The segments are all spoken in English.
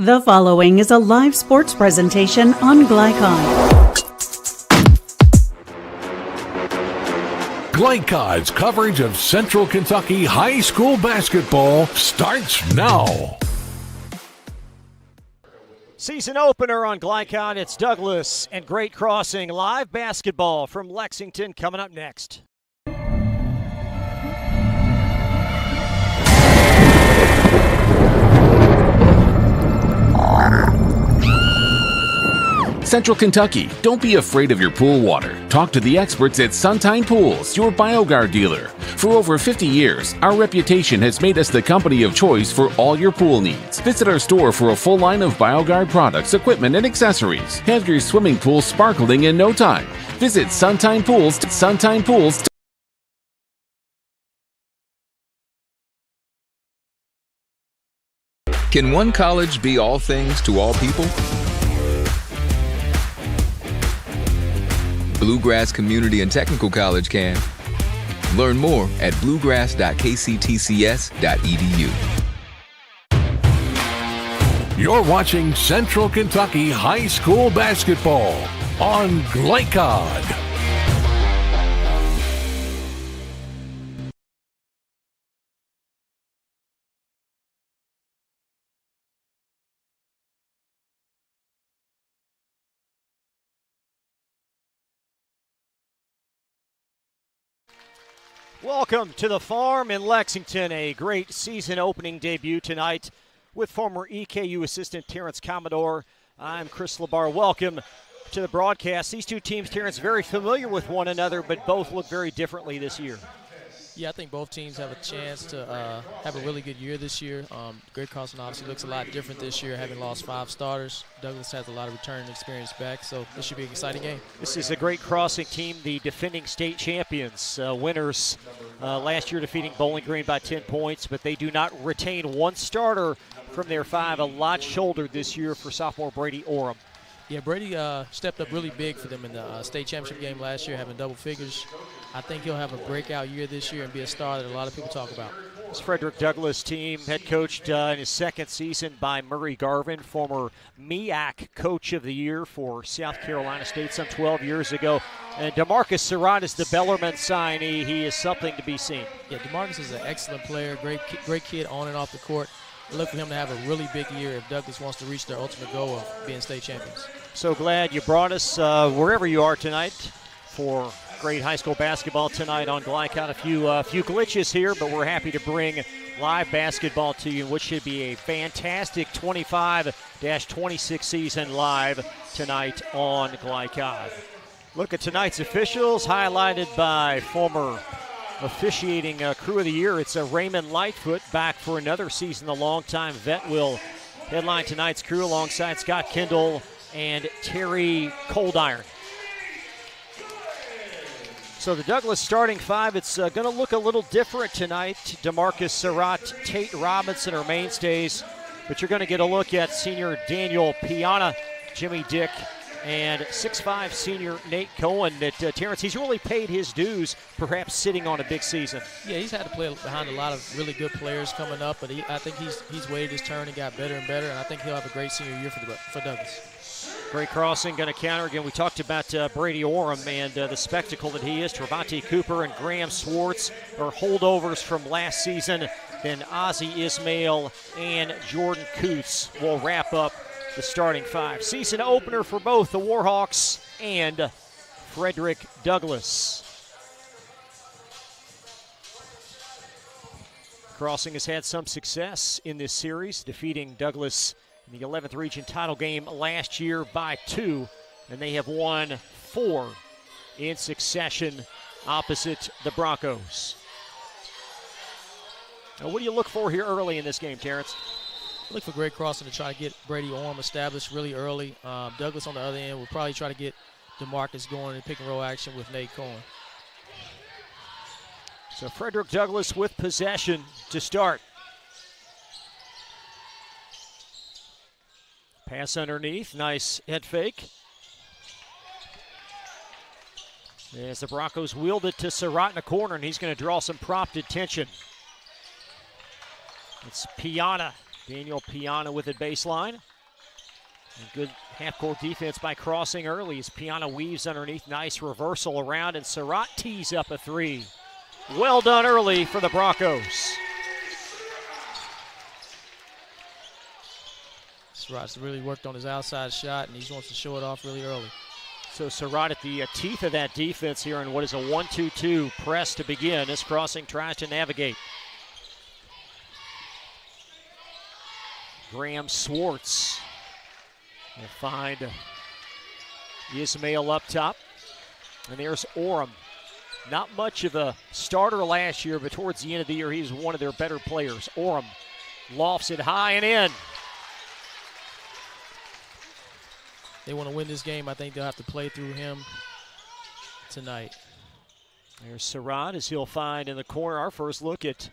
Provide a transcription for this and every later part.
The following is a live sports presentation on Glycon. Glycon's coverage of Central Kentucky high school basketball starts now. Season opener on Glycon. It's Douglas and Great Crossing. Live basketball from Lexington coming up next. Central Kentucky, don't be afraid of your pool water. Talk to the experts at Sunshine Pools, your BioGuard dealer. For over 50 years, our reputation has made us the company of choice for all your pool needs. Visit our store for a full line of BioGuard products, equipment, and accessories. Have your swimming pool sparkling in no time. Visit Sunshine Pools. Sunshine Pools. Can one college be all things to all people? Bluegrass Community and Technical College can. Learn more at bluegrass.kctcs.edu. You're watching Central Kentucky high school basketball on Glycon. Welcome to the Farm in Lexington. A great season opening debut tonight with former EKU assistant Terrence Commodore. I'm Chris Labar. Welcome to the broadcast. These two teams, Terrence, very familiar with one another, but both look very differently this year. Yeah, I think both teams have a chance to have a really good year this year. Great Crossing obviously looks a lot different this year, having lost 5 starters. Douglas has a lot of return experience back, so this should be an exciting game. This is a Great Crossing team, the defending state champions, winners last year defeating Bowling Green by 10 points, but they do not retain one starter from their 5. A lot shouldered this year for sophomore Brady Orem. Yeah, Brady stepped up really big for them in the state championship game last year, having double figures. I think he'll have a breakout year this year and be a star that a lot of people talk about. This Frederick Douglass team, head coached in his second season by Murray Garvin, former MEAC Coach of the Year for South Carolina State some 12 years ago. And DeMarcus Surratt is the Bellarmine signee. He is something to be seen. Yeah, DeMarcus is an excellent player, great kid on and off the court. I look for him to have a really big year if Douglas wants to reach their ultimate goal of being state champions. So glad you brought us wherever you are tonight for great high school basketball tonight on Glycon. A few glitches here, but we're happy to bring live basketball to you, which should be a fantastic 25-26 season live tonight on Glycon. Look at tonight's officials, highlighted by former officiating crew of the year. It's a Raymond Lightfoot back for another season. The longtime vet will headline tonight's crew alongside Scott Kendall and Terry Coldiron. So the Douglas starting 5, it's going to look a little different tonight. DeMarcus Surratt, Tate Robinson are mainstays, but you're going to get a look at senior Daniel Piana, Jimmy Dick, and 6'5" senior Nate Cohen. That Terrence, he's really paid his dues, perhaps sitting on a big season. Yeah, he's had to play behind a lot of really good players coming up, but I think he's waited his turn and got better and better, and I think he'll have a great senior year for Douglas. Great Crossing going to counter again. We talked about Brady Orem and the spectacle that he is. Travantee Cooper and Graham Swartz are holdovers from last season. Then Ozzie Ismail and Jordan Coots will wrap up the starting 5. Season opener for both the Warhawks and Frederick Douglass. Crossing has had some success in this series, defeating Douglass in the 11th region title game last year by 2, and they have won 4 in succession opposite the Broncos. Now, what do you look for here early in this game, Terrence? Look for Great Crossing to try to get Brady Orem established really early. Douglas on the other end will probably try to get DeMarcus going in pick and roll action with Nate Cohen. So Frederick Douglass with possession to start. Pass underneath, nice head fake. As the Broncos wheeled it to Surratt in the corner, and he's going to draw some prompt attention. It's Piana, Daniel Piana with it baseline. And good half-court defense by Crossing early as Piana weaves underneath. Nice reversal around, and Surratt tees up a three. Well done early for the Broncos. Surratt's really worked on his outside shot, and he wants to show it off really early. So Surratt at the teeth of that defense here in what is a 1-2-2 press to begin as Crossing tries to navigate. Graham Swartz will find Ismail up top. And there's Orem. Not much of a starter last year, but towards the end of the year, he's one of their better players. Orem lofts it high and in. They want to win this game. I think they'll have to play through him tonight. There's Surratt as he'll find in the corner. Our first look at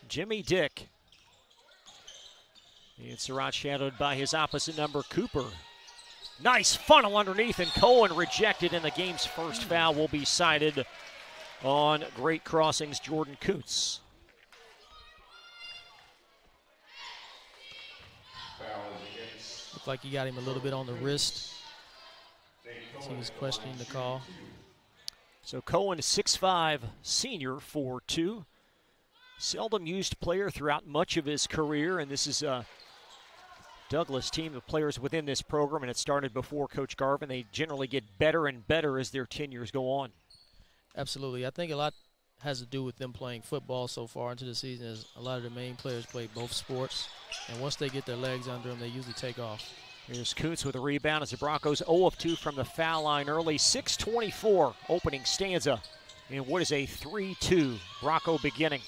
Jimmy Dick. And Surratt shadowed by his opposite number, Cooper. Nice funnel underneath, and Cohen rejected, and the game's first foul will be cited on Great Crossing's Jordan Koontz. Looked like he got him a little bit on the wrist. So he was questioning the call. So Cohen, 6'5", senior, 4'2". Seldom used player throughout much of his career, and this is a Douglas team of players within this program, and it started before Coach Garvin. They generally get better and better as their tenures go on. Absolutely. I think a lot has to do with them playing football so far into the season, as a lot of the main players play both sports, and once they get their legs under them, they usually take off. Here's Koontz with a rebound as the Broncos 0 of 2 from the foul line early. 6:24 opening stanza in what is a 3-2 Bronco beginning.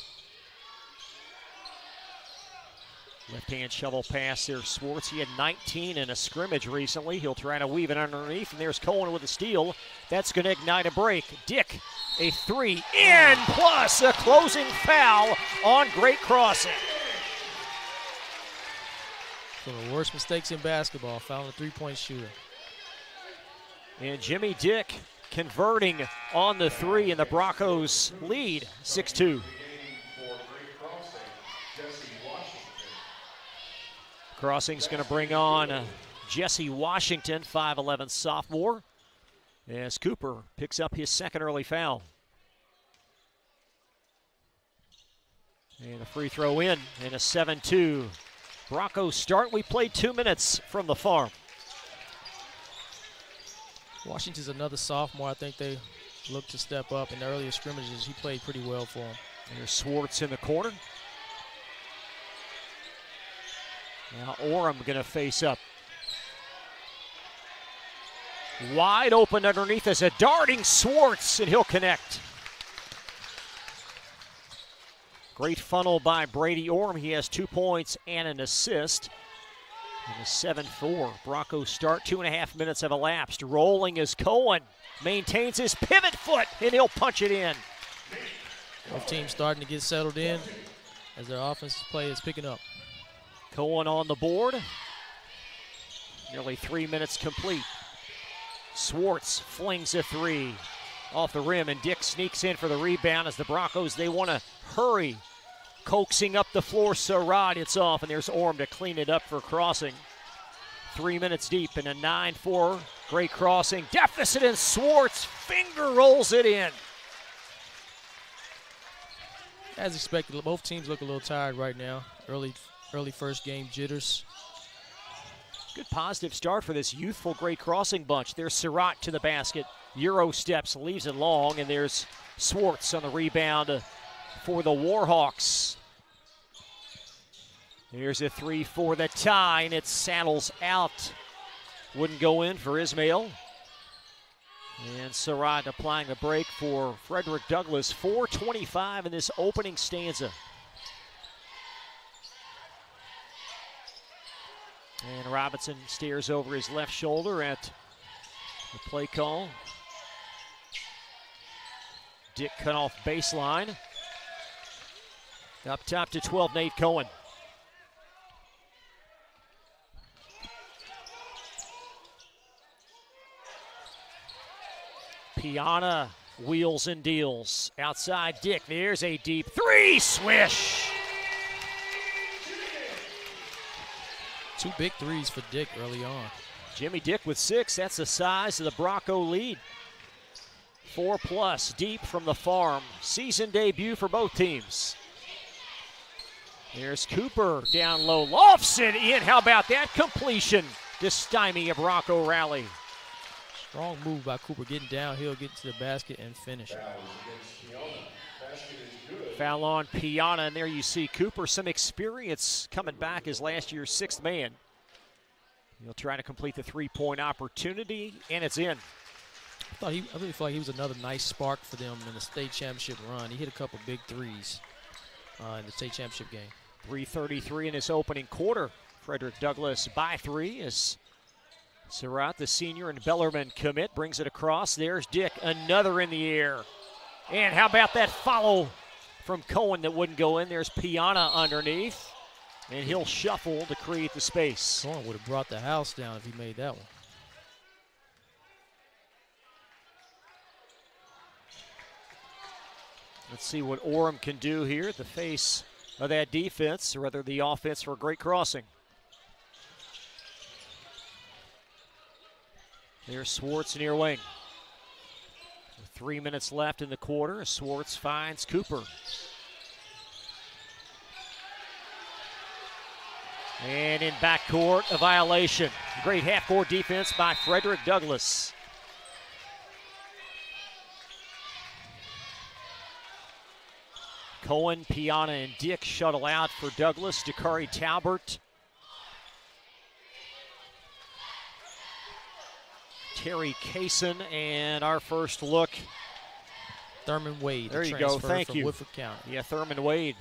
Left-hand shovel pass there, Swartz. He had 19 in a scrimmage recently. He'll try to weave it underneath, and there's Cohen with a steal. That's going to ignite a break. Dick, a three in, plus a closing foul on Great Crossing. One of the worst mistakes in basketball, fouling a three-point shooter. And Jimmy Dick converting on the three, and the Broncos lead 6-2. Crossing's going to bring on Jesse Washington, 5'11" sophomore, as Cooper picks up his second early foul. And a free throw in, and a 7-2 Broncos start. We played 2 minutes from the farm. Washington's another sophomore. I think they look to step up. In the earlier scrimmages, he played pretty well for them. There's Swartz in the corner. Now Orem going to face up. Wide open underneath as a darting Swartz, and he'll connect. Great funnel by Brady Orem. He has 2 points and an assist. And a 7-4 Broncos start. 2.5 minutes have elapsed. Rolling as Cohen maintains his pivot foot, and he'll punch it in. Both teams starting to get settled in as their offensive play is picking up. Cohen on the board. Nearly 3 minutes complete. Swartz flings a three off the rim, and Dick sneaks in for the rebound as the Broncos, they want to hurry. Coaxing up the floor, Surratt, it's off, and there's Orem to clean it up for Crossing. 3 minutes deep in a 9-4 Great Crossing deficit, and Swartz finger rolls it in. As expected, both teams look a little tired right now. Early first game jitters. Good positive start for this youthful Great Crossing bunch. There's Surratt to the basket. Euro steps, leaves it long, and there's Swartz on the rebound for the Warhawks. Here's a three for the tie, and it saddles out. Wouldn't go in for Ismail. And Surratt applying the break for Frederick Douglass. 4:25 in this opening stanza. And Robinson stares over his left shoulder at the play call. Dick cut off baseline. Up top to 12, Nate Cohen. Piana wheels and deals. Outside Dick, there's a deep three, swish. 2 big threes for Dick early on. Jimmy Dick with 6. That's the size of the Bronco lead. 4+ deep from the farm. Season debut for both teams. There's Cooper down low. Lofts it in. How about that completion to stymie a Bronco rally? Strong move by Cooper, getting downhill, getting to the basket, and finish. Foul on Piana, and there you see Cooper, some experience coming back as last year's 6th man. He'll try to complete the 3-point opportunity, and it's in. I really feel like he was another nice spark for them in the state championship run. He hit a couple big threes in the state championship game. 3:33 in his opening quarter. Frederick Douglass by 3 as Surratt, the senior, and Bellerman commit. Brings it across. There's Dick, another in the air. And how about that follow from Cohen that wouldn't go in? There's Piana underneath, and he'll shuffle to create the space. Cohen would have brought the house down if he made that one. Let's see what Orem can do here at the face of that defense, or rather the offense, for a great crossing. There's Swartz near wing. 3 minutes left in the quarter. Swartz finds Cooper. And in backcourt, a violation. Great half-court defense by Frederick Douglass. Cohen, Piana, and Dick shuttle out for Douglass. Dakari Talbert. Terry Kaysen, and our first look. Thurman Wade. There you go, thank you. Woodford County. Yeah, Thurman Wade.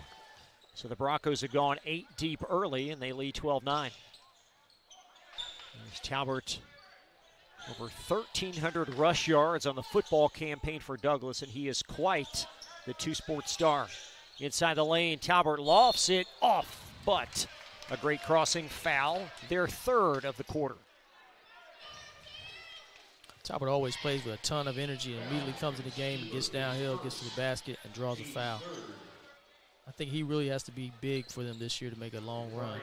So the Broncos have gone 8 deep early, and they lead 12-9. There's Talbert. Over 1,300 rush yards on the football campaign for Douglass, and he is quite the two-sport star. Inside the lane, Talbert lofts it off, but a great crossing foul, their 3rd of the quarter. Talbot always plays with a ton of energy and immediately comes in the game and gets downhill, gets to the basket, and draws a foul. I think he really has to be big for them this year to make a long run.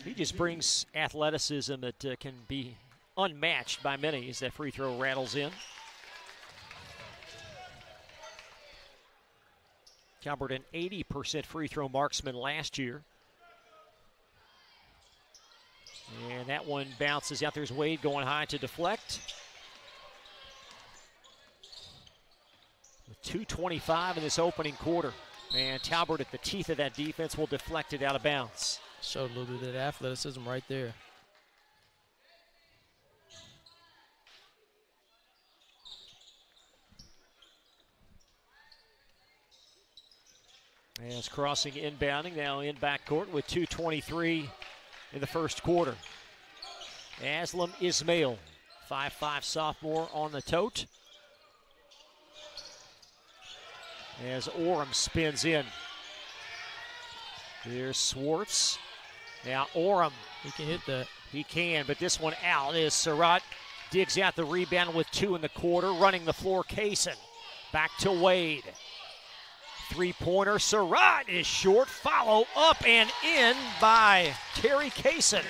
He just brings athleticism that can be unmatched by many as that free throw rattles in. Talbot an 80% free throw marksman last year. And that one bounces out. There's Wade going high to deflect. With 2:25 in this opening quarter. And Talbot at the teeth of that defense will deflect it out of bounds. Showed a little bit of that athleticism right there. As crossing inbounding, now in backcourt with 2:23 in the first quarter. Aslam Ismail, 5'5" sophomore on the tote. As Orem spins in. Here's Swartz. Now Orem. He can hit that. He can, but this one out is Surratt. Digs out the rebound with 2 in the quarter. Running the floor, Kaysen. Back to Wade. Three-pointer, Surratt is short. Follow up and in by Terry Kaysen.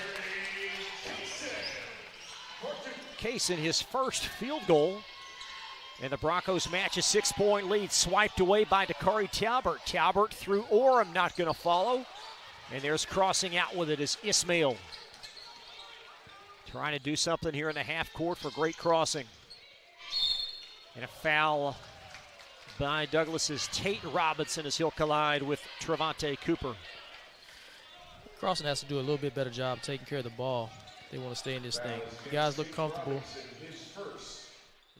Kaysen, his first field goal. And the Broncos match a 6-point lead, swiped away by Dakari Talbert. Talbert through Orem, not going to follow. And there's crossing out with it is Ismail. Trying to do something here in the half court for great crossing. And a foul by Douglas's Tate Robinson as he'll collide with Trevante Cooper. Crossing has to do a little bit better job taking care of the ball. They want to stay in this thing. The guys look comfortable.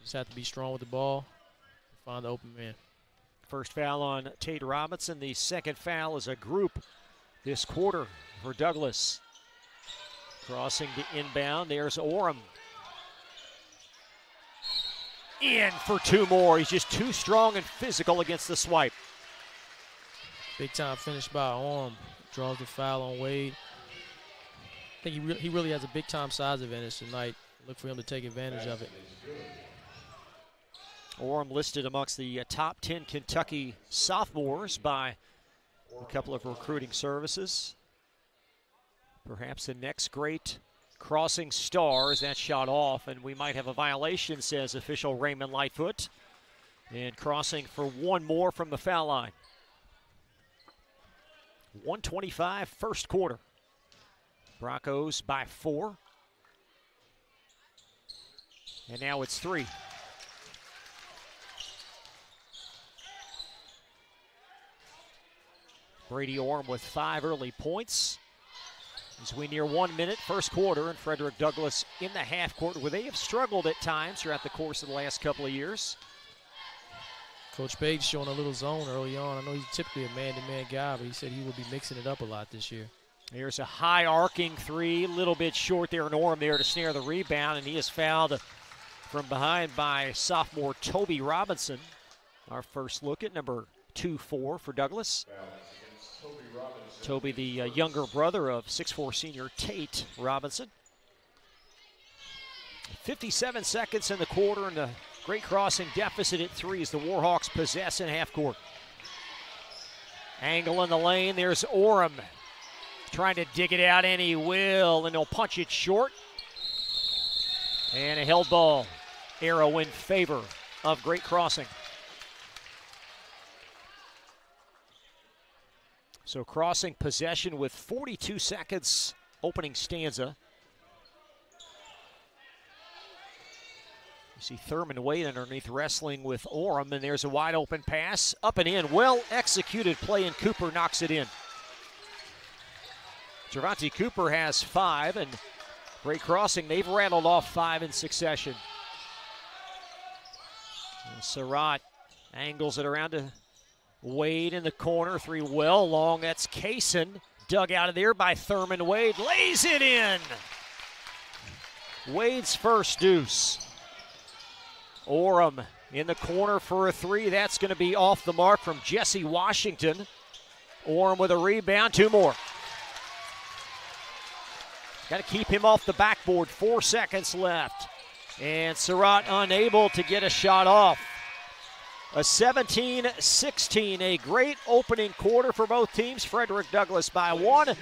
Just have to be strong with the ball and find the open man. First foul on Tate Robinson. The second foul is a group this quarter for Douglas. Crossing to inbound. There's Orem. In for 2 more. He's just too strong and physical against the swipe. Big time finish by Orem. Draws the foul on Wade. I think he really has a big time size advantage tonight. Look for him to take advantage of it. Orem listed amongst the top 10 Kentucky sophomores by a couple of recruiting services. Perhaps the next great crossing star as that shot off, and we might have a violation, says official Raymond Lightfoot. And crossing for one more from the foul line. 1:25 first quarter. Broncos by 4. And now it's 3. Brady Orm with 5 early points. As we near 1 minute first quarter, and Frederick Douglass in the half court where they have struggled at times throughout the course of the last couple of years. Coach Page showing a little zone early on. I know he's typically a man-to-man guy, but he said he will be mixing it up a lot this year. Here's a high arcing three, a little bit short there, and Orm there to snare the rebound, and he is fouled from behind by sophomore Toby Robinson. Our first look at number 2-4 for Douglas. Toby, the younger brother of 6'4" senior Tate Robinson. 57 seconds in the quarter, and the great crossing deficit at 3 as the Warhawks possess in half court. Angle in the lane, there's Orem trying to dig it out, and he will, and he'll punch it short. And a held ball, arrow in favor of great crossing. So crossing possession with 42 seconds opening stanza. You see Thurman Wade underneath wrestling with Orem, and there's a wide open pass. Up and in, well executed play, and Cooper knocks it in. Gervonta Cooper has 5, and great crossing. They've rattled off 5 in succession. And Surratt angles it around to Wade in the corner. 3 well long. That's Kaysen. Dug out of there by Thurman Wade. Lays it in. Wade's first deuce. Orem in the corner for a 3. That's going to be off the mark from Jesse Washington. Orem with a rebound. 2 more. Got to keep him off the backboard. 4 seconds left. And Surratt unable to get a shot off. A 17-16, a great opening quarter for both teams. Frederick Douglass by 1.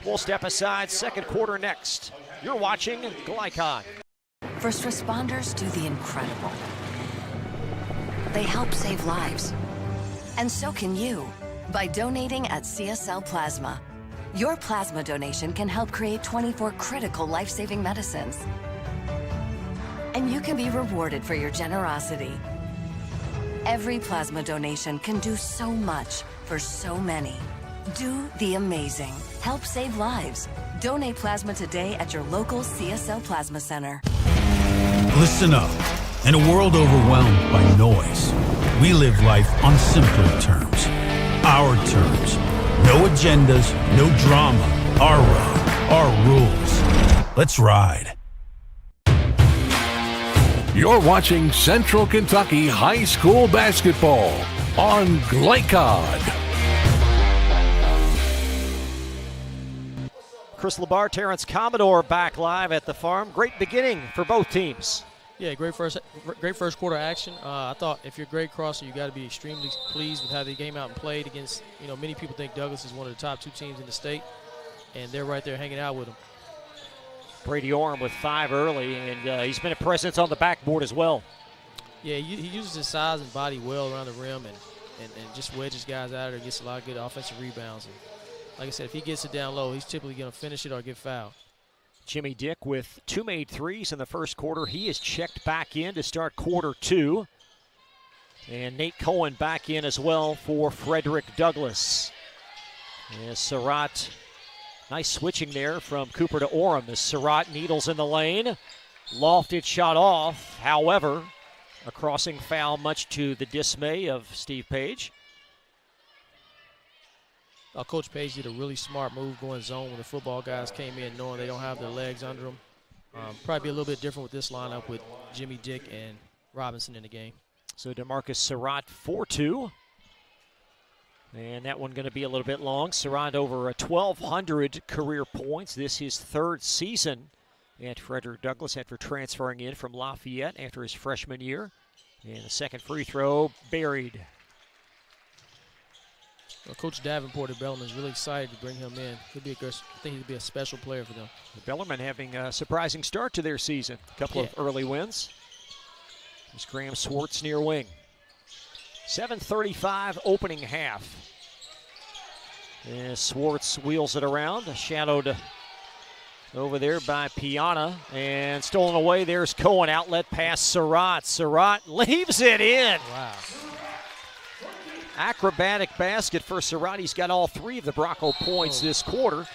We'll step aside, second quarter next. You're watching Glycon. First responders do the incredible. They help save lives. And so can you by donating at CSL Plasma. Your plasma donation can help create 24 critical life-saving medicines. And you can be rewarded for your generosity. Every plasma donation can do so much for so many. Do the amazing. Help save lives. Donate plasma today at your local CSL Plasma Center. Listen up. In a world overwhelmed by noise, we live life on simpler terms. Our terms. No agendas, no drama. Our road, our rules. Let's ride. You're watching Central Kentucky High School Basketball on Glycod. Chris Labar, Terrence Commodore back live at the farm. Great beginning for both teams. Yeah, great first quarter action. I thought if you're a great crosser, you got to be extremely pleased with how they came out and played against, many people think Douglas is one of the top 2 teams in the state, and they're right there hanging out with them. Brady Orm with 5 early, and he's been a presence on the backboard as well. Yeah, he uses his size and body well around the rim and just wedges guys out of there, gets a lot of good offensive rebounds. And like I said, if he gets it down low, he's typically going to finish it or get fouled. Jimmy Dick with 2 made threes in the first quarter. He is checked back in to start quarter 2. And Nate Cohen back in as well for Frederick Douglass. And Surratt, nice switching there from Cooper to Orem as Surratt needles in the lane. Lofted shot off. However, a crossing foul much to the dismay of Steve Page. Coach Page did a really smart move going zone when the football guys came in knowing they don't have their legs under them. Probably be a little bit different with this lineup with Jimmy Dick and Robinson in the game. So DeMarcus Surratt 4-2. And that one going to be a little bit long. Surratt over 1,200 career points. This is his 3rd season at Frederick Douglass after transferring in from Lafayette after his freshman year. And the second free throw buried. Coach Davenport at Bellarmine is really excited to bring him in. I think he'd be a special player for them. Bellarmine having a surprising start to their season. A couple of early wins. There's Graham Swartz near wing. 7:35 opening half. And Swartz wheels it around, shadowed over there by Piana, and stolen away. There's Cohen, outlet pass Surratt. Surratt leaves it in. Wow. Acrobatic basket for Surratt. He's got all 3 of the Bronco points this quarter.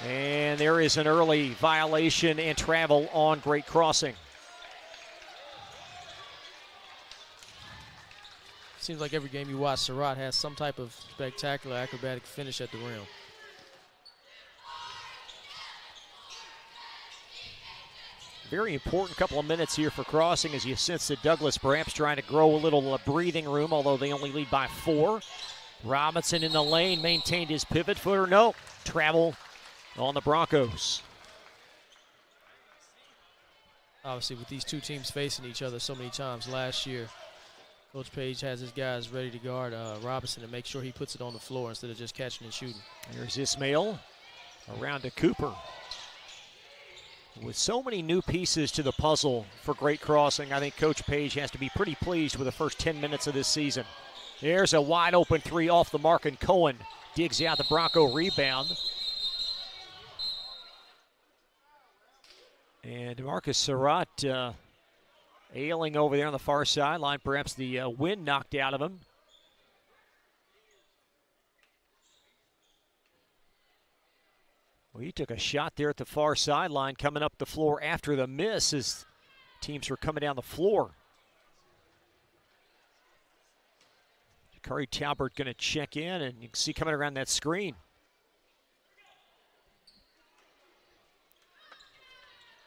And there is an early violation and travel on Great Crossing. Seems like every game you watch, Surratt has some type of spectacular acrobatic finish at the rim. Very important couple of minutes here for Crossing as you sense that Douglas perhaps trying to grow a little breathing room, although they only lead by 4. Robinson in the lane, maintained his pivot footer. No, travel on the Broncos. Obviously, with these two teams facing each other so many times last year, Coach Page has his guys ready to guard Robinson and make sure he puts it on the floor instead of just catching and shooting. There's Ismail around to Cooper. With so many new pieces to the puzzle for Great Crossing, I think Coach Page has to be pretty pleased with the first 10 minutes of this season. There's a wide open 3 off the mark, and Cohen digs out the Bronco rebound. And Marcus Surratt ailing over there on the far sideline. Perhaps the wind knocked out of him. Well, he took a shot there at the far sideline, coming up the floor after the miss as teams were coming down the floor. Jakari Talbert going to check in, and you can see coming around that screen.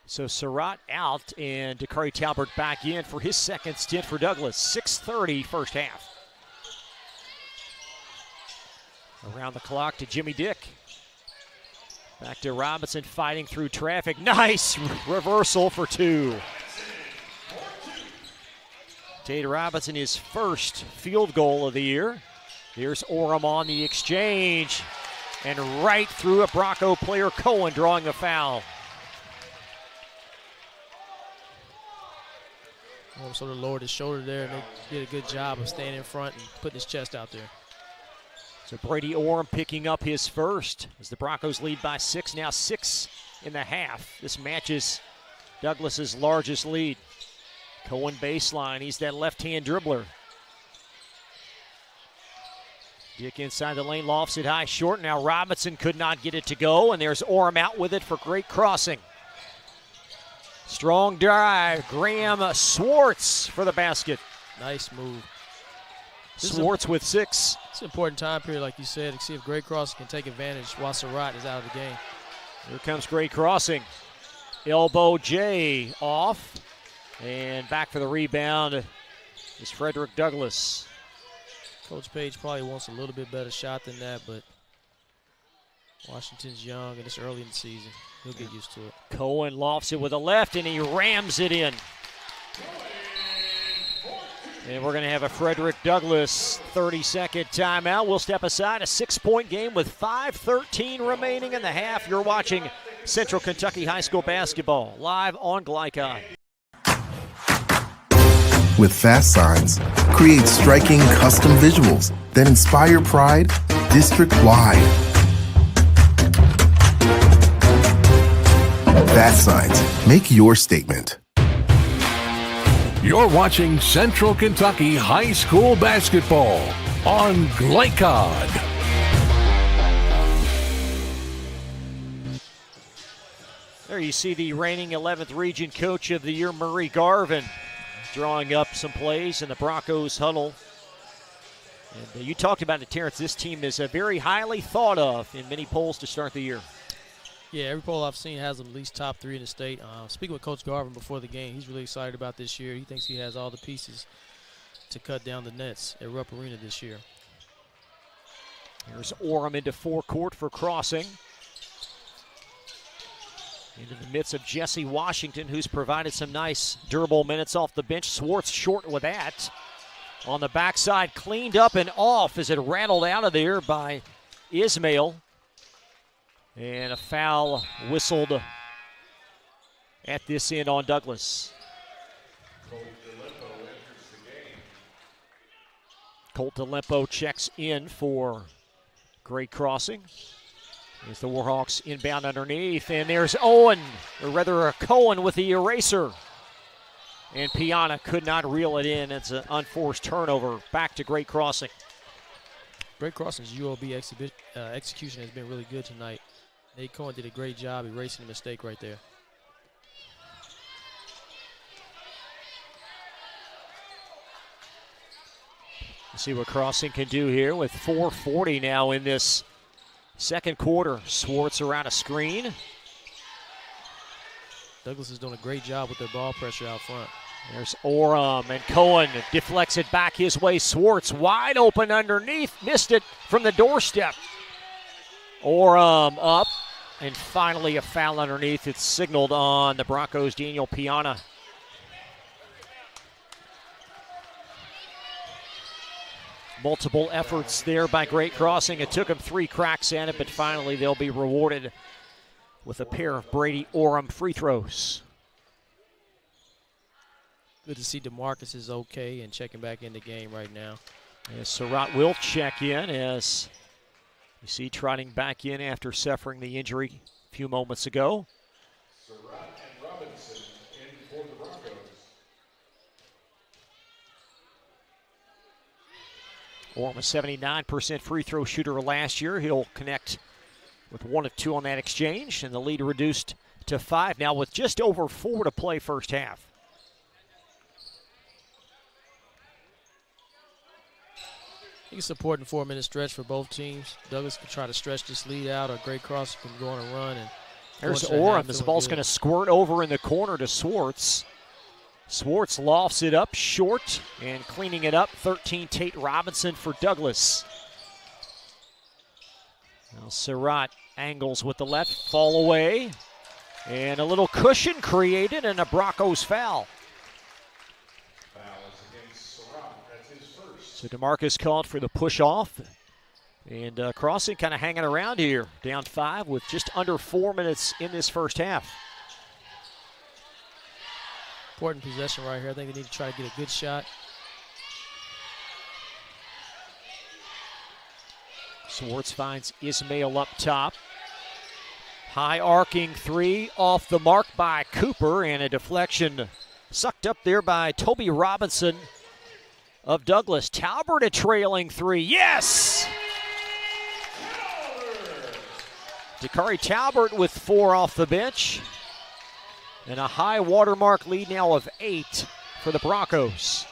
So Surratt out and Dakari Talbert back in for his second stint for Douglas. 6:30 first half. Around the clock to Jimmy Dick. Back to Robinson fighting through traffic. Nice reversal for 2. Tate Robinson, his first field goal of the year. Here's Orem on the exchange. And right through a Bronco player, Cohen drawing the foul. Sort of lowered his shoulder there, and they did a good job of staying in front and putting his chest out there. So Brady Orem picking up his first as the Broncos lead by 6, now 6.5. This matches Douglas's largest lead. Cohen baseline, he's that left-hand dribbler. Dick inside the lane, lofts it high, short. Now Robinson could not get it to go, and there's Orem out with it for Great Crossing. Strong drive, Graham Swartz for the basket. Nice move. Swartz with 6. It's an important time period, like you said, to see if Great Crossing can take advantage while Surratt is out of the game. Here comes Great Crossing. Elbow J off. And back for the rebound is Frederick Douglass. Coach Page probably wants a little bit better shot than that, but Washington's young and it's early in the season. He'll get used to it. Cohen lofts it with a left, and he rams it in. And we're going to have a Frederick Douglass 30-second timeout. We'll step aside. A 6-point game with 5:13 remaining in the half. You're watching Central Kentucky High School basketball live on Glycon. With Fast Signs, create striking custom visuals that inspire pride district-wide. Fast Signs, make your statement. You're watching Central Kentucky High School basketball on Glycod. There you see the reigning 11th Region Coach of the Year, Murray Garvin, drawing up some plays in the Broncos huddle. And you talked about it, Terrence. This team is very highly thought of in many polls to start the year. Yeah, every poll I've seen has them at least top 3 in the state. Speaking with Coach Garvin before the game, he's really excited about this year. He thinks he has all the pieces to cut down the nets at Rupp Arena this year. Here's Orem into forecourt for Crossing. Into the midst of Jesse Washington, who's provided some nice durable minutes off the bench. Swartz short with that. on the backside, cleaned up and off as it rattled out of there by Ismail. And a foul whistled at this end on Douglas. Colt DeLimpo checks in for Great Crossing. As the Warhawks inbound underneath, and there's Owen, or rather Cohen with the eraser. And Piana could not reel it in. It's an unforced turnover. Back to Great Crossing. Great Crossing's UOB execution has been really good tonight. Nate Cohen did a great job erasing the mistake right there. Let's see what Crossing can do here with 4:40 now in this second quarter. Swartz around a screen. Douglas is doing a great job with their ball pressure out front. There's Oram, and Cohen deflects it back his way. Swartz wide open underneath. Missed it from the doorstep. Oram up, and finally a foul underneath. It's signaled on the Broncos' Daniel Piana. Multiple efforts there by Great Crossing. It took them 3 cracks at it, but finally they'll be rewarded with a pair of Brady Oram free throws. Good to see DeMarcus is okay and checking back in the game right now. As Surratt will check in, as you see trotting back in after suffering the injury a few moments ago. Surratt and Robinson in for the Broncos. Orm, a 79% free throw shooter last year. He'll connect with 1 of 2 on that exchange, and the lead reduced to 5 now with just over 4 to play first half. I think it's an important 4-minute stretch for both teams. Douglas can try to stretch this lead out, or Great Crossing can go on a run. And there's Orem. This ball's going to squirt over in the corner to Swartz. Swartz lofts it up short, and cleaning it up, 13 Tate Robinson for Douglas. Now Surratt angles with the left, fall away, and a little cushion created, and a Broncos foul. So DeMarcus called for the push off, and Crossing kind of hanging around here, down 5 with just under 4 minutes in this first half. Important possession right here. I think they need to try to get a good shot. Swartz finds Ismail up top. High arcing 3 off the mark by Cooper, and a deflection sucked up there by Toby Robinson of Douglas. Talbert a trailing 3. Yes! Dakari Talbert with 4 off the bench. And a high watermark lead now of 8 for the Broncos.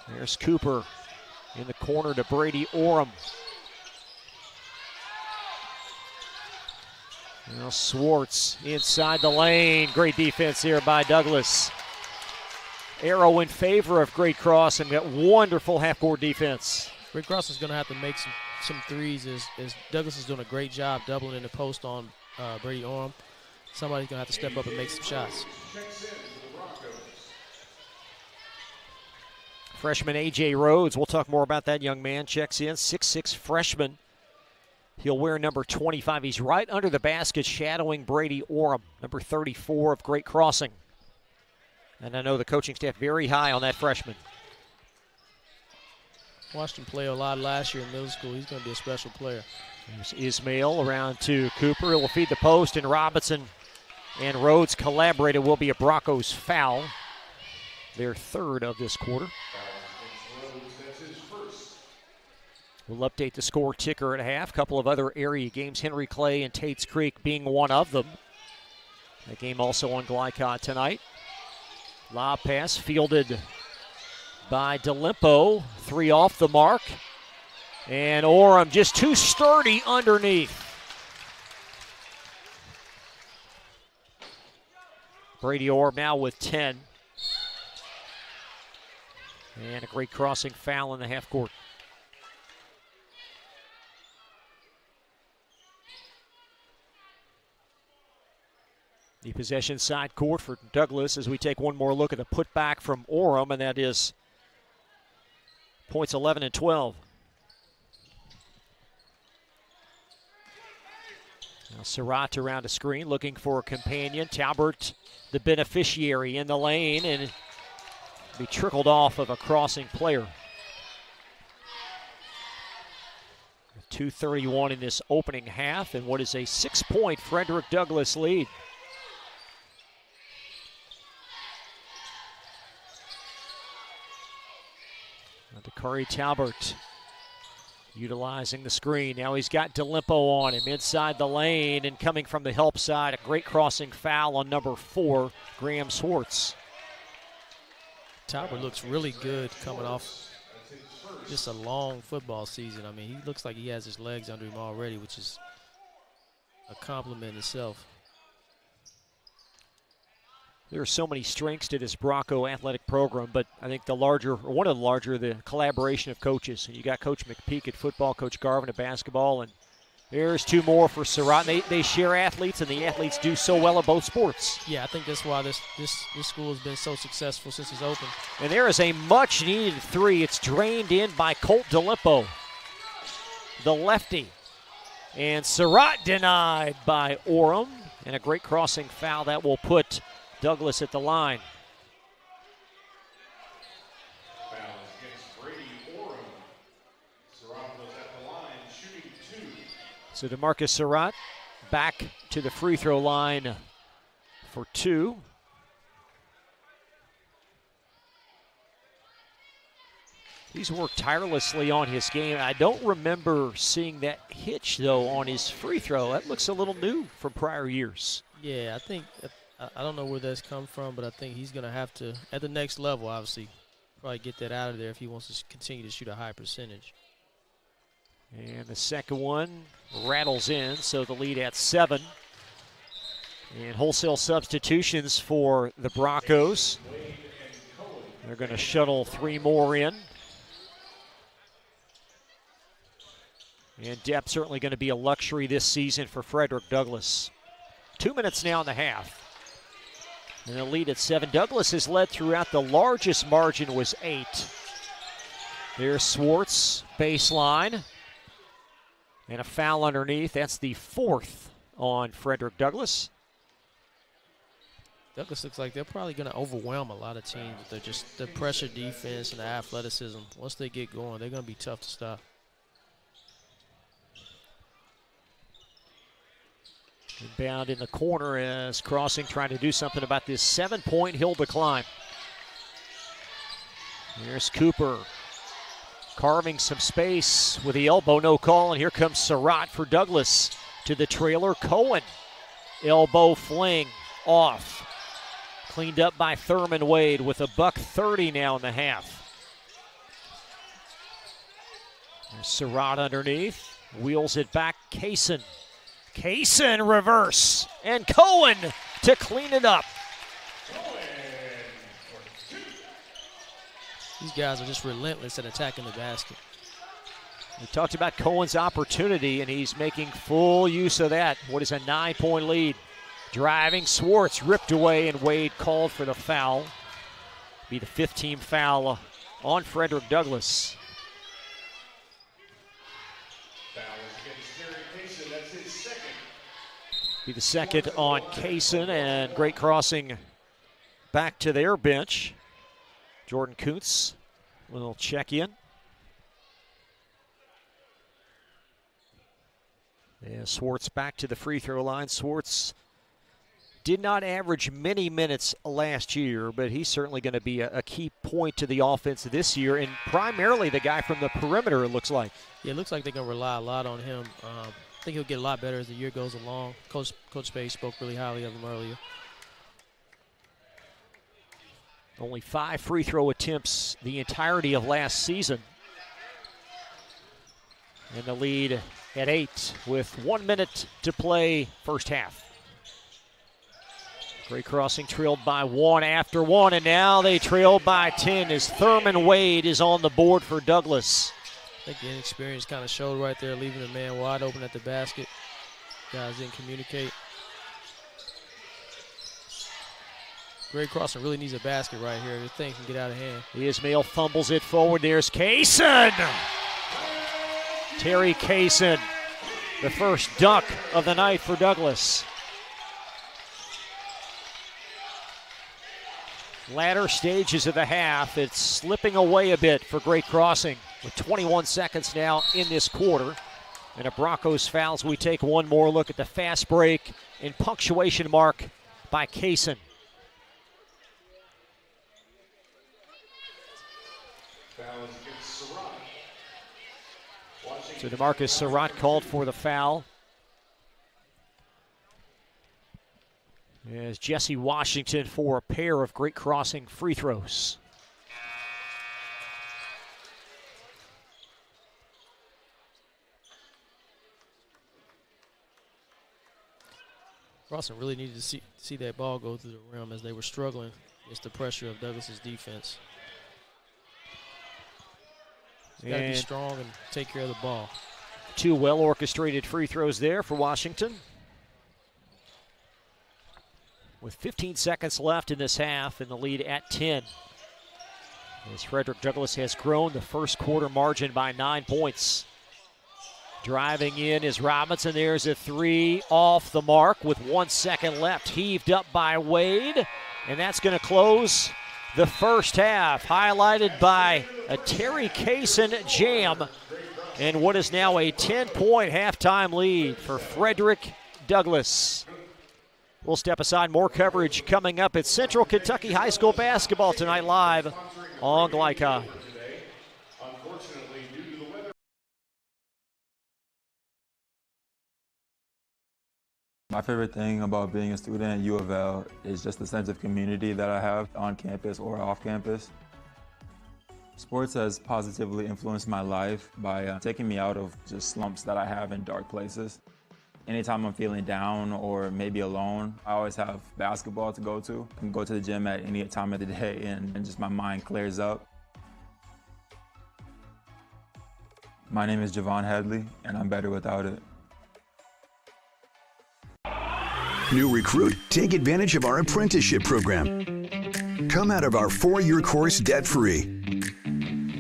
There's Cooper in the corner to Brady Oram. Now Swartz inside the lane. Great defense here by Douglas. Arrow in favor of Great Cross, and got wonderful half-court defense. Great Cross is going to have to make some threes as Douglas is doing a great job doubling in the post on Brady Oram. Somebody's going to have to step up and make some shots. Freshman A.J. Rhodes, we'll talk more about that young man, checks in, 6'6" freshman. He'll wear number 25. He's right under the basket, shadowing Brady Oram, number 34 of Great Crossing. And I know the coaching staff very high on that freshman. Watched him play a lot last year in middle school. He's going to be a special player. There's Ismail around to Cooper. He'll feed the post, and Robinson and Rhodes collaborated. Will be a Broncos foul. Their 3rd of this quarter. We'll update the score ticker at half. A couple of other area games, Henry Clay and Tate's Creek being one of them. That game also on Glycott tonight. Lob pass fielded by DeLimpo. 3 off the mark. And Oram just too sturdy underneath. Brady Oram now with 10. And a Great Crossing foul in the half court. The possession side court for Douglas as we take one more look at the putback from Oram, and that is Points 11 and 12. Now Surratt around a screen looking for a companion. Talbert, the beneficiary, in the lane and be trickled off of a crossing player. 2:31 in this opening half and what is a 6-point Frederick Douglass lead. Dakari Talbert utilizing the screen. Now he's got DeLimpo on him inside the lane and coming from the help side. A great crossing foul on number 4, Graham Swartz. Talbert looks really good coming off just a long football season. I mean, he looks like he has his legs under him already, which is a compliment in itself. There are so many strengths to this Bronco athletic program, but I think one of the larger, the collaboration of coaches. You got Coach McPeak at football, Coach Garvin at basketball, and there's 2 more for Surratt. They share athletes, and the athletes do so well at both sports. Yeah, I think that's why this school has been so successful since it's opened. And there is a much-needed 3. It's drained in by Colt DeLimpo, the lefty. And Surratt denied by Orem, and a great crossing foul that will put Douglass at the line. So DeMarcus Surratt back to the free throw line for 2. He's worked tirelessly on his game. I don't remember seeing that hitch, though, on his free throw. That looks a little new from prior years. Yeah, I think I don't know where that's come from, but I think he's going to have to, at the next level, obviously, probably get that out of there if he wants to continue to shoot a high percentage. And the second one rattles in, so the lead at 7. And wholesale substitutions for the Broncos. They're going to shuttle 3 more in. And depth certainly going to be a luxury this season for Frederick Douglass. 2 minutes now in the half. And the lead at 7. Douglass has led throughout. The largest margin was 8. There's Swartz, baseline. And a foul underneath. That's the 4th on Frederick Douglass. Douglass looks like they're probably going to overwhelm a lot of teams. They're just the pressure defense and the athleticism. Once they get going, they're going to be tough to stop. Inbound in the corner as Crossing trying to do something about this 7-point hill to climb. Here's Cooper carving some space with the elbow, no call, and here comes Surratt for Douglass to the trailer. Cohen, elbow fling off. Cleaned up by Thurman Wade with a $1:30 now in the half. There's Surratt underneath, wheels it back, Kaysen. Kaysen reverse, and Cohen to clean it up. These guys are just relentless at attacking the basket. We talked about Cohen's opportunity, and he's making full use of that. What is a 9-point lead? Driving, Swartz ripped away, and Wade called for the foul. Be the 15th foul on Frederick Douglass. Be the 2nd on Kaysen, and great crossing back to their bench. Jordan Kuntz, little check-in. Yeah, Swartz back to the free throw line. Swartz did not average many minutes last year, but he's certainly going to be a key point to the offense this year, and primarily the guy from the perimeter, it looks like. Yeah, it looks like they're going to rely a lot on him. I think he'll get a lot better as the year goes along. Coach Page spoke really highly of him earlier. Only 5 free throw attempts the entirety of last season. And the lead at 8 with 1 minute to play first half. Great crossing, trailed by 1 after 1, and now they trail by 10 as Thurman Wade is on the board for Douglass. I think the inexperience kind of showed right there, leaving the man wide open at the basket. Guys didn't communicate. Great Crossing really needs a basket right here. This thing can get out of hand. Ismail fumbles it forward. There's Kaysen. Terry Kaysen, the first dunk of the night for Douglas. Latter stages of the half. It's slipping away a bit for Great Crossing with 21 seconds now in this quarter. And a Broncos fouls. We take one more look at the fast break and punctuation mark by Kaysen. So DeMarcus Surratt called for the foul. As Jesse Washington for a pair of Great Crossing free throws. Crossing really needed to see that ball go through the rim as they were struggling against the pressure of Douglas's defense. He's got to be strong and take care of the ball. Two well-orchestrated free throws there for Washington. With 15 seconds left in this half and the lead at 10. As Frederick Douglass has grown the first quarter margin by 9 points. Driving in is Robinson. There's a three off the mark with 1 second left. Heaved up by Wade. And that's going to close the first half. Highlighted by a Terry Kaysen jam. And what is now a 10-point halftime lead for Frederick Douglass. We'll step aside. More coverage coming up at Central Kentucky High School basketball tonight live on Glycon. My favorite thing about being a student at U of L is just the sense of community that I have on campus or off campus. Sports has positively influenced my life by taking me out of just slumps that I have in dark places. Anytime I'm feeling down or maybe alone, I always have basketball to go to. I can go to the gym at any time of the day and just my mind clears up. My name is Javon Hadley, and I'm better without it. New recruit, take advantage of our apprenticeship program. Come out of our 4-year course debt-free.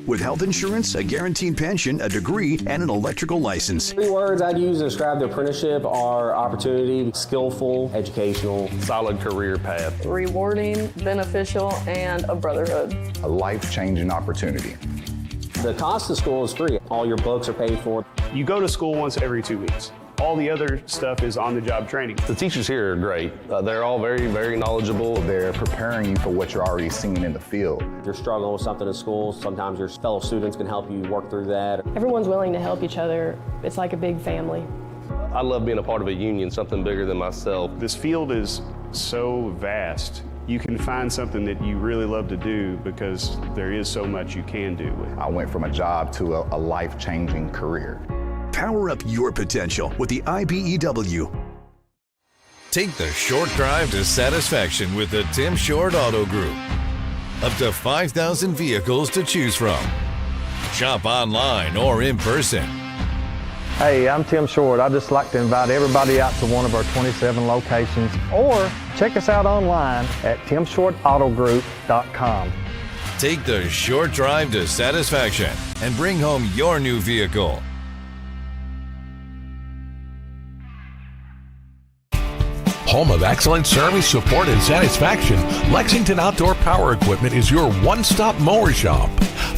With health insurance, a guaranteed pension, a degree, and an electrical license. 3 words I'd use to describe the apprenticeship are opportunity, skillful, educational, solid career path, rewarding, beneficial, and a brotherhood. A life-changing opportunity. The cost of school is free. All your books are paid for. You go to school once every 2 weeks. All the other stuff is on-the-job training. The teachers here are great. They're all very, very knowledgeable. They're preparing you for what you're already seeing in the field. If you're struggling with something in school, sometimes your fellow students can help you work through that. Everyone's willing to help each other. It's like a big family. I love being a part of a union, something bigger than myself. This field is so vast. You can find something that you really love to do because there is so much you can do with it. I went from a job to a life-changing career. Power up your potential with the IBEW. Take the short drive to satisfaction with the Tim Short Auto Group. Up to 5,000 vehicles to choose from. Shop online or in person. Hey, I'm Tim Short. I'd just like to invite everybody out to one of our 27 locations or check us out online at timshortautogroup.com. Take the short drive to satisfaction and bring home your new vehicle. Home of excellent service, support, and satisfaction, Lexington Outdoor Power Equipment is your one-stop mower shop.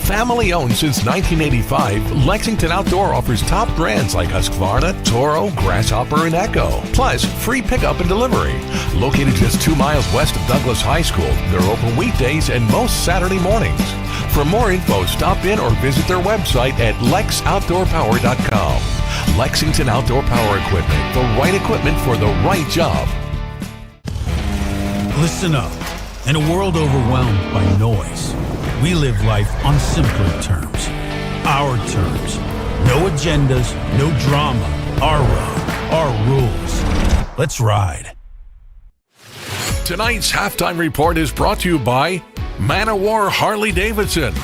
Family owned since 1985, Lexington Outdoor offers top brands like Husqvarna, Toro, Grasshopper, and Echo. Plus, free pickup and delivery. Located just 2 miles west of Douglas High School, they're open weekdays and most Saturday mornings. For more info, stop in or visit their website at lexoutdoorpower.com. Lexington Outdoor Power Equipment, the right equipment for the right job. Listen up. In a world overwhelmed by noise, we live life on simpler terms. Our terms. No agendas, no drama. Our road, our rules. Let's ride. Tonight's halftime report is brought to you by Man O' War Harley-Davidson,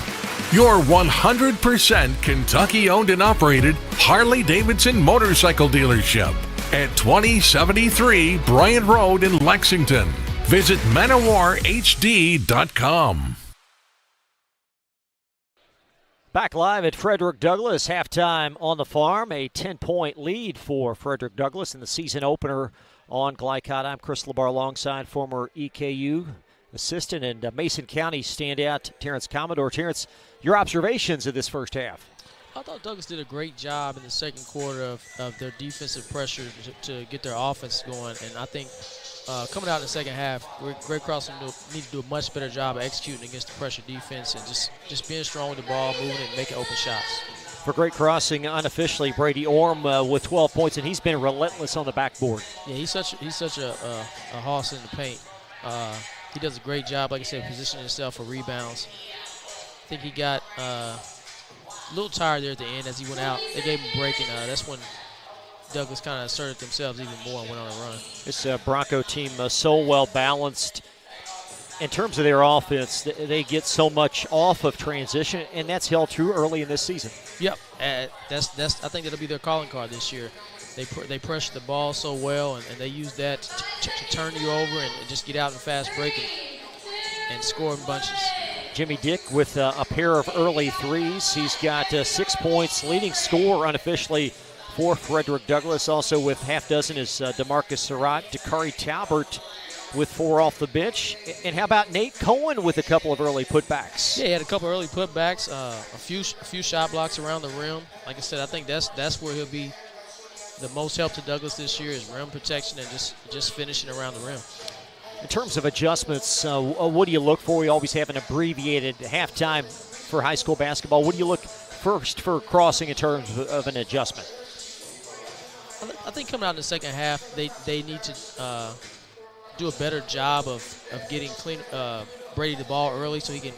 your 100% Kentucky-owned and operated Harley-Davidson motorcycle dealership at 2073 Bryant Road in Lexington. Visit ManowarHD.com. Back live at Frederick Douglass, halftime on the farm. A 10-point lead for Frederick Douglass in the season opener on Glycott. I'm Chris LeBar alongside former EKU assistant and Mason County standout Terrence Commodore. Terrence, your observations of this first half? I thought Douglas did a great job in the second quarter of their defensive pressure to get their offense going. And I think coming out in the second half, Greg Crossman need to do a much better job of executing against the pressure defense and just being strong with the ball, moving it, and making open shots. For Great Crossing, unofficially, Brady Orm with 12 points, and he's been relentless on the backboard. Yeah, he's such a hoss in the paint. He does a great job, like I said, positioning himself for rebounds. I think he got a little tired there at the end as he went out. They gave him a break, and that's when Douglas kind of asserted themselves even more and went on a run. This Bronco team so well balanced. In terms of their offense, they get so much off of transition, and that's held true early in this season. Yep, I think that'll be their calling card this year. They pressure the ball so well, and they use that to turn you over and just get out in fast break and score in bunches. Jimmy Dick with a pair of early threes. He's got 6 points, leading scorer unofficially for Frederick Douglass. Also with half dozen is DeMarcus Surratt, Dakari Talbert with 4 off the bench. And how about Nate Cohen with a couple of early putbacks? Yeah, he had a couple early putbacks, a few shot blocks around the rim. Like I said, I think that's where he'll be the most help to Douglas this year is rim protection and just finishing around the rim. In terms of adjustments, what do you look for? We always have an abbreviated halftime for high school basketball. What do you look first for Crossing in terms of an adjustment? I think coming out in the second half, they need to do a better job of getting Brady the ball early so he can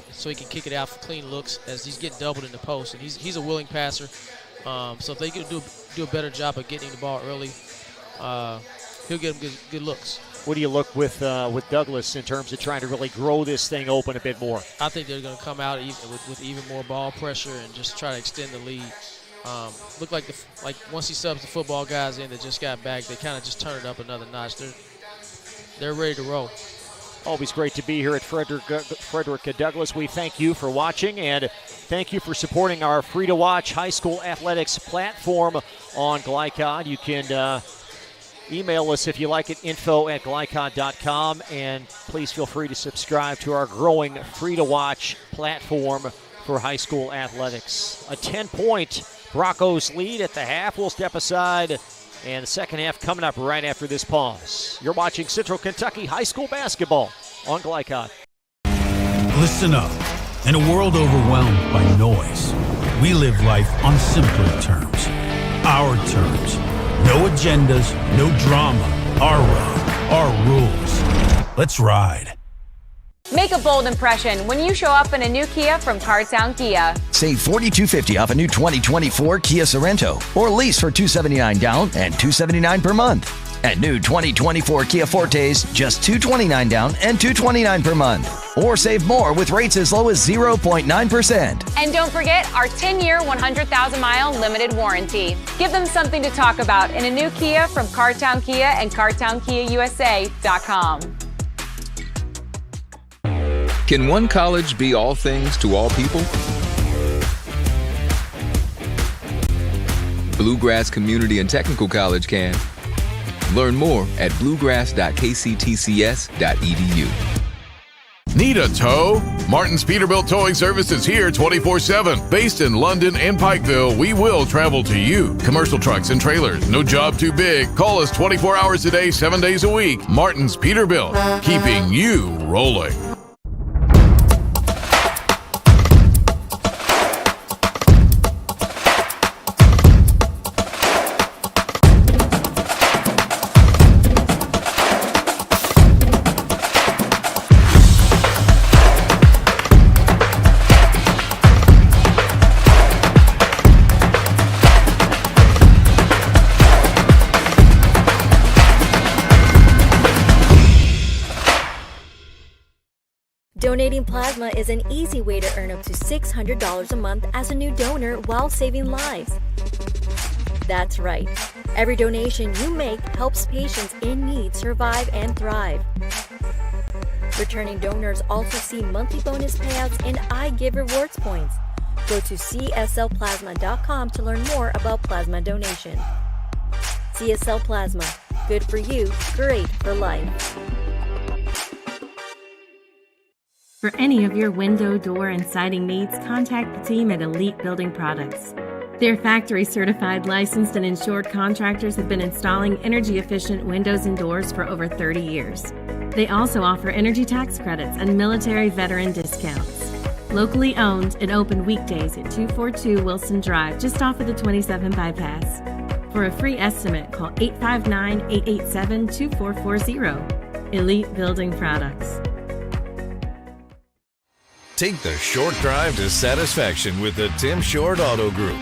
kick it out for clean looks as he's getting doubled in the post, and he's a willing passer. So if they can do a better job of getting the ball early, he'll get them good looks. What do you look with Douglas in terms of trying to really grow this thing open a bit more? I think they're going to come out with even more ball pressure and just try to extend the lead. Look like once he subs the football guys in that just got back, they kind of just turn it up another notch. They're ready to roll. Always great to be here at Frederick Douglass. We thank you for watching and thank you for supporting our free-to-watch high school athletics platform on Glycod. You can email us if you like it, info@glycod.com, and please feel free to subscribe to our growing free-to-watch platform for high school athletics. A 10-point Broncos lead at the half. We'll step aside, and the second half coming up right after this pause. You're watching Central Kentucky high school basketball on Glycod. Listen up. In a world overwhelmed by noise, we live life on simpler terms. Our terms. No agendas, no drama. Our road, our rules. Let's ride. Make a bold impression when you show up in a new Kia from Cardtown Kia. Save $4,250 off a new 2024 Kia Sorento or lease for $279 down and $279 per month. And new 2024 Kia Fortes, just $229 down and $229 per month. Or save more with rates as low as 0.9%. And don't forget our 10-year, 100,000-mile limited warranty. Give them something to talk about in a new Kia from Cardtown Kia and CardtownKiaUSA.com. Can one college be all things to all people? Bluegrass Community and Technical College can. Learn more at bluegrass.kctcs.edu. Need a tow? Martin's Peterbilt Towing Service is here 24/7. Based in London and Pikeville, we will travel to you. Commercial trucks and trailers, no job too big. Call us 24 hours a day, 7 days a week. Martin's Peterbilt, keeping you rolling. Donating plasma is an easy way to earn up to $600 a month as a new donor while saving lives. That's right. Every donation you make helps patients in need survive and thrive. Returning donors also see monthly bonus payouts and I Give rewards points. Go to cslplasma.com to learn more about plasma donation. CSL Plasma. Good for you, great for life. For any of your window, door, and siding needs, contact the team at Elite Building Products. Their factory-certified, licensed, and insured contractors have been installing energy-efficient windows and doors for over 30 years. They also offer energy tax credits and military veteran discounts. Locally owned and open weekdays at 242 Wilson Drive, just off of the 27 bypass. For a free estimate, call 859-887-2440. Elite Building Products. Take the short drive to satisfaction with the Tim Short Auto Group.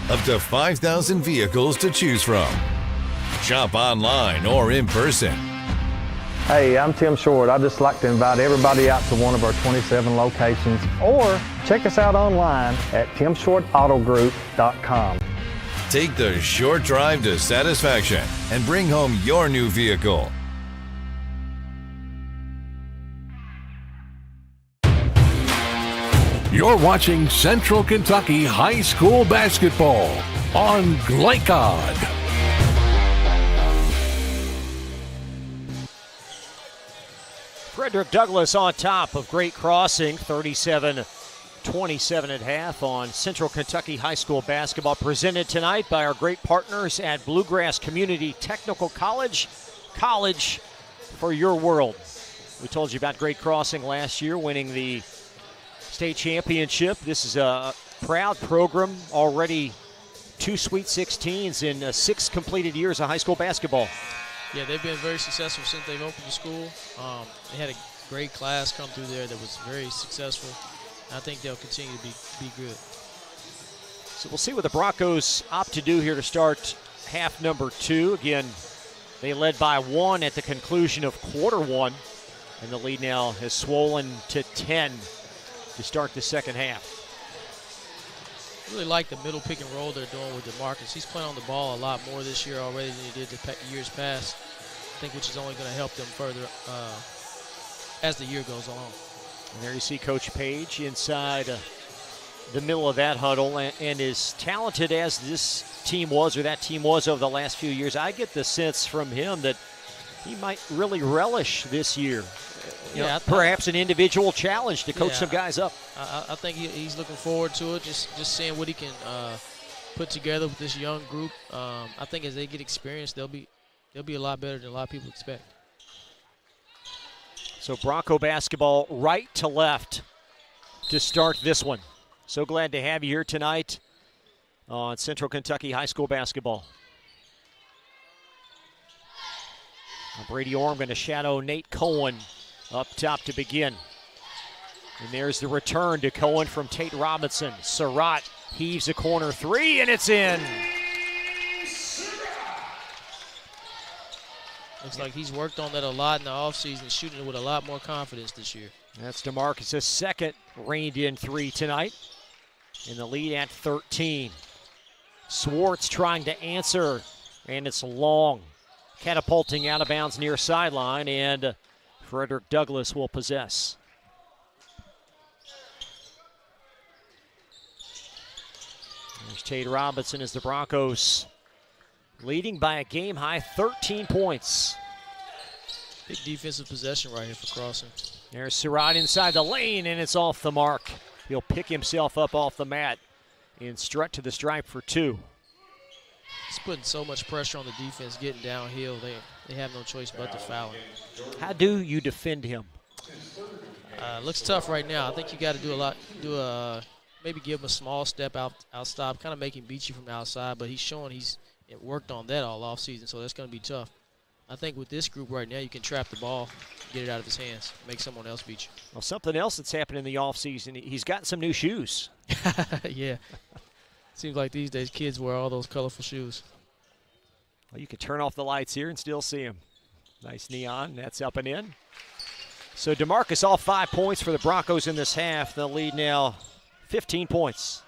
Up to 5,000 vehicles to choose from. Shop online or in person. Hey, I'm Tim Short. I'd just like to invite everybody out to one of our 27 locations or check us out online at timshortautogroup.com. Take the short drive to satisfaction and bring home your new vehicle. You're watching Central Kentucky High School Basketball on Glycod. Frederick Douglass on top of Great Crossing, 37-27 at half on Central Kentucky High School Basketball, presented tonight by our great partners at Bluegrass Community Technical College. College for your world. We told you about Great Crossing last year, winning the state championship. This is a proud program, already 2 Sweet 16s in 6 completed years of high school basketball. Yeah, they've been very successful since they've opened the school. They had a great class come through there that was very successful. I think they'll continue to be good. So we'll see what the Broncos opt to do here to start half number 2. Again, they led by 1 at the conclusion of quarter 1, and the lead now has swollen to 10 to start the second half. I really like the middle pick and roll they're doing with DeMarcus. He's playing on the ball a lot more this year already than he did the years past. I think which is only going to help them further as the year goes along. And there you see Coach Page inside the middle of that huddle, and as talented as this team was, or that team was over the last few years, I get the sense from him that he might really relish this year. Perhaps an individual challenge to coach some guys up. I think he's looking forward to it, just seeing what he can put together with this young group. I think as they get experience, they'll be a lot better than a lot of people expect. So Bronco basketball right to left to start this one. So glad to have you here tonight on Central Kentucky High School Basketball. Now Brady Orm going to shadow Nate Cohen up top to begin. And there's the return to Cohen from Tate Robinson. Surratt heaves a corner 3, and it's in. Looks like he's worked on that a lot in the offseason, shooting it with a lot more confidence this year. That's DeMarcus' second reined-in 3 tonight. In the lead at 13. Swartz trying to answer, and it's long. Catapulting out of bounds near sideline, and Frederick Douglass will possess. There's Tate Robinson as the Broncos leading by a game-high 13 points. Big defensive possession right here for Crossing. There's Surratt inside the lane, and it's off the mark. He'll pick himself up off the mat and strut to the stripe for 2. He's putting so much pressure on the defense getting downhill. They have no choice but to foul him. How do you defend him? Looks tough right now. I think you got to do a lot. Maybe give him a small step out stop, kind of make him beat you from the outside. But he's showing he's worked on that all offseason, so that's going to be tough. I think with this group right now, you can trap the ball, get it out of his hands, make someone else beat you. Well, something else that's happened in the offseason, he's gotten some new shoes. Yeah. Seems like these days kids wear all those colorful shoes. Well, you can turn off the lights here and still see him. Nice neon. That's up and in. So DeMarcus all 5 points for the Broncos in this half. The lead now 15 points.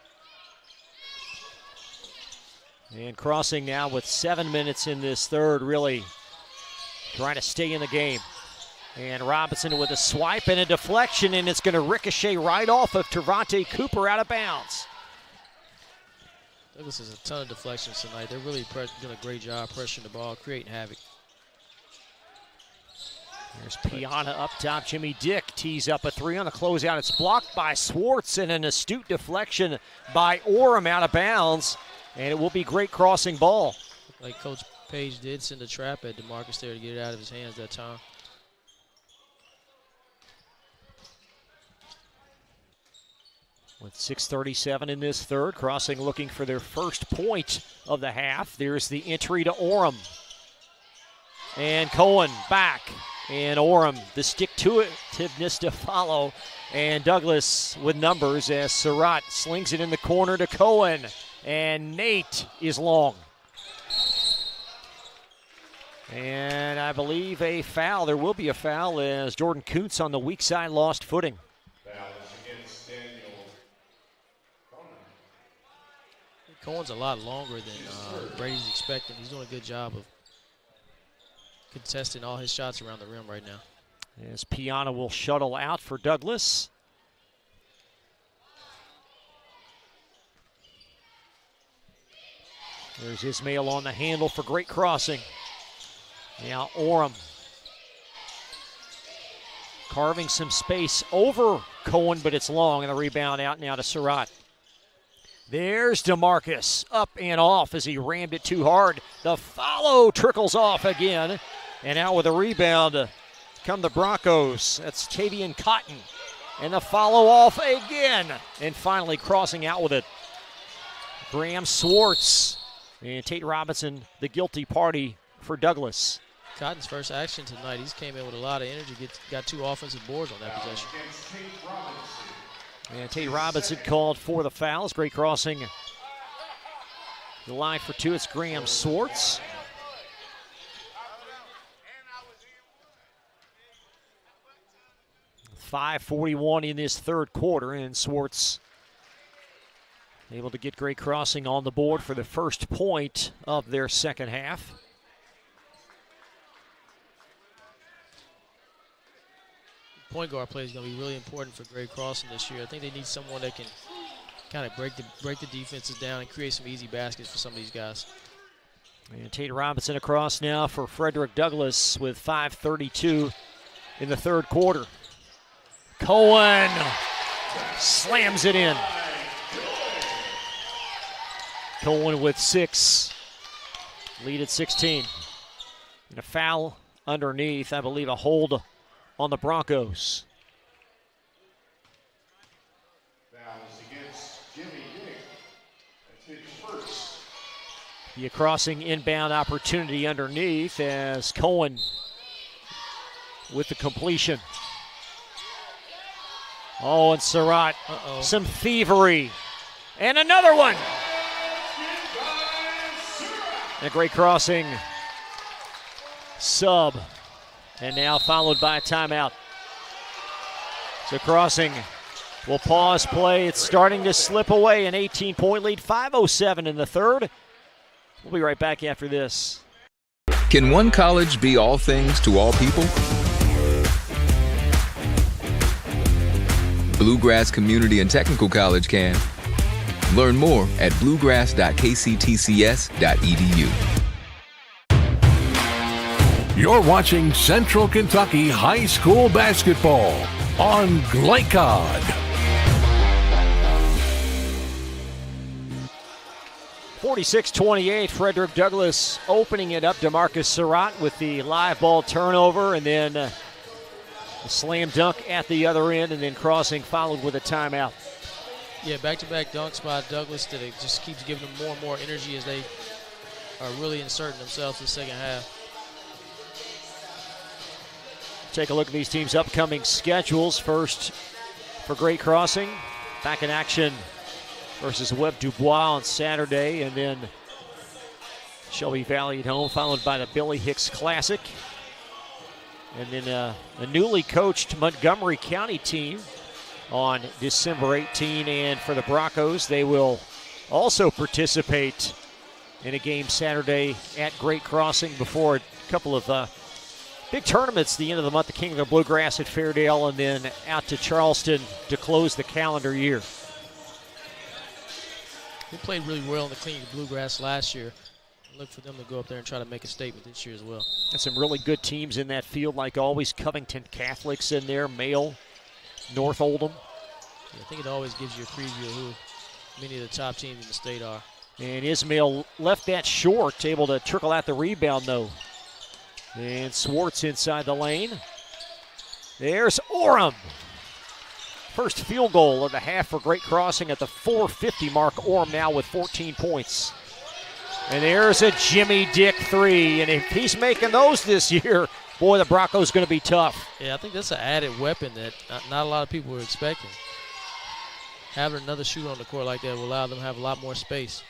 And Crossing now with 7 minutes in this third, really trying to stay in the game. And Robinson with a swipe and a deflection, and it's going to ricochet right off of Tervante Cooper out of bounds. Douglas has a ton of deflections tonight. They're really doing a great job pressuring the ball, creating havoc. There's Piana up top. Jimmy Dick tees up a three on the closeout. It's blocked by Swartz, and an astute deflection by Orem out of bounds. And it will be great crossing ball. Like Coach Page did send a trap at DeMarcus there to get it out of his hands that time. With 6:37 in this third, Crossing looking for their first point of the half. There's the entry to Orem. And Cohen back. And Orem, the stick-to-itiveness to follow. And Douglas with numbers as Surratt slings it in the corner to Cohen. And Nate is long. And I believe a foul. There will be a foul as Jordan Kuntz on the weak side lost footing. Cohen's a lot longer than Brady's expecting. He's doing a good job of contesting all his shots around the rim right now. As Piana will shuttle out for Douglas. There's Ismail on the handle for great crossing. Now Orem carving some space over Cohen, but it's long, and the rebound out now to Surratt. There's DeMarcus up and off as he rammed it too hard. The follow trickles off again. And out with a rebound come the Broncos. That's Tavian Cotton. And the follow off again. And finally crossing out with it, Graham Swartz. And Tate Robinson, the guilty party for Douglas. Cotton's first action tonight. He's came in with a lot of energy. Got 2 offensive boards on that possession. And Tate Robinson called for the fouls. Great crossing. The line for 2, it's Graham Swartz. .541 in this third quarter, and Swartz able to get great crossing on the board for the first point of their second half. Point guard play is going to be really important for Greg Crossing this year. I think they need someone that can kind of break the defenses down and create some easy baskets for some of these guys. And Tate Robinson across now for Frederick Douglass with 5:32 in the third quarter. Cohen slams it in. Cohen with 6, lead at 16. And a foul underneath, I believe a hold on the Broncos. The crossing inbound opportunity underneath as Cohen with the completion. Oh, and Surratt, some thievery. And another one. And a great crossing. Sub. And now followed by a timeout. So Crossing will pause play. It's starting to slip away. An 18-point lead, 5:07 in the third. We'll be right back after this. Can one college be all things to all people? Bluegrass Community and Technical College can. Learn more at bluegrass.kctcs.edu. You're watching Central Kentucky High School Basketball on Glycod. 46-28, Frederick Douglass opening it up. DeMarcus Surratt with the live ball turnover, and then a slam dunk at the other end, and then Crossing followed with a timeout. Yeah, back-to-back dunks by Douglas that it just keeps giving them more and more energy as they are really inserting themselves in the second half. Take a look at these teams' upcoming schedules. First, for Great Crossing, back in action versus Webb Dubois on Saturday, and then Shelby Valley at home, followed by the Billy Hicks Classic. And then a newly coached Montgomery County team on December 18. And for the Broncos, they will also participate in a game Saturday at Great Crossing before a couple of Big tournaments the end of the month, the King of the Bluegrass at Fairdale, and then out to Charleston to close the calendar year. We played really well in the King of the Bluegrass last year. Look for them to go up there and try to make a statement this year as well. And some really good teams in that field, like always. Covington Catholics in there, Male, North Oldham. Yeah, I think it always gives you a preview of who many of the top teams in the state are. And Ismail left that short, able to trickle out the rebound, though. And Swartz inside the lane. There's Orem. First field goal of the half for Great Crossing at the 4:50 mark. Orem now with 14 points. And there's a Jimmy Dick three. And if he's making those this year, boy, the Broncos going to be tough. Yeah, I think that's an added weapon that not a lot of people were expecting. Having another shooter on the court like that will allow them to have a lot more space.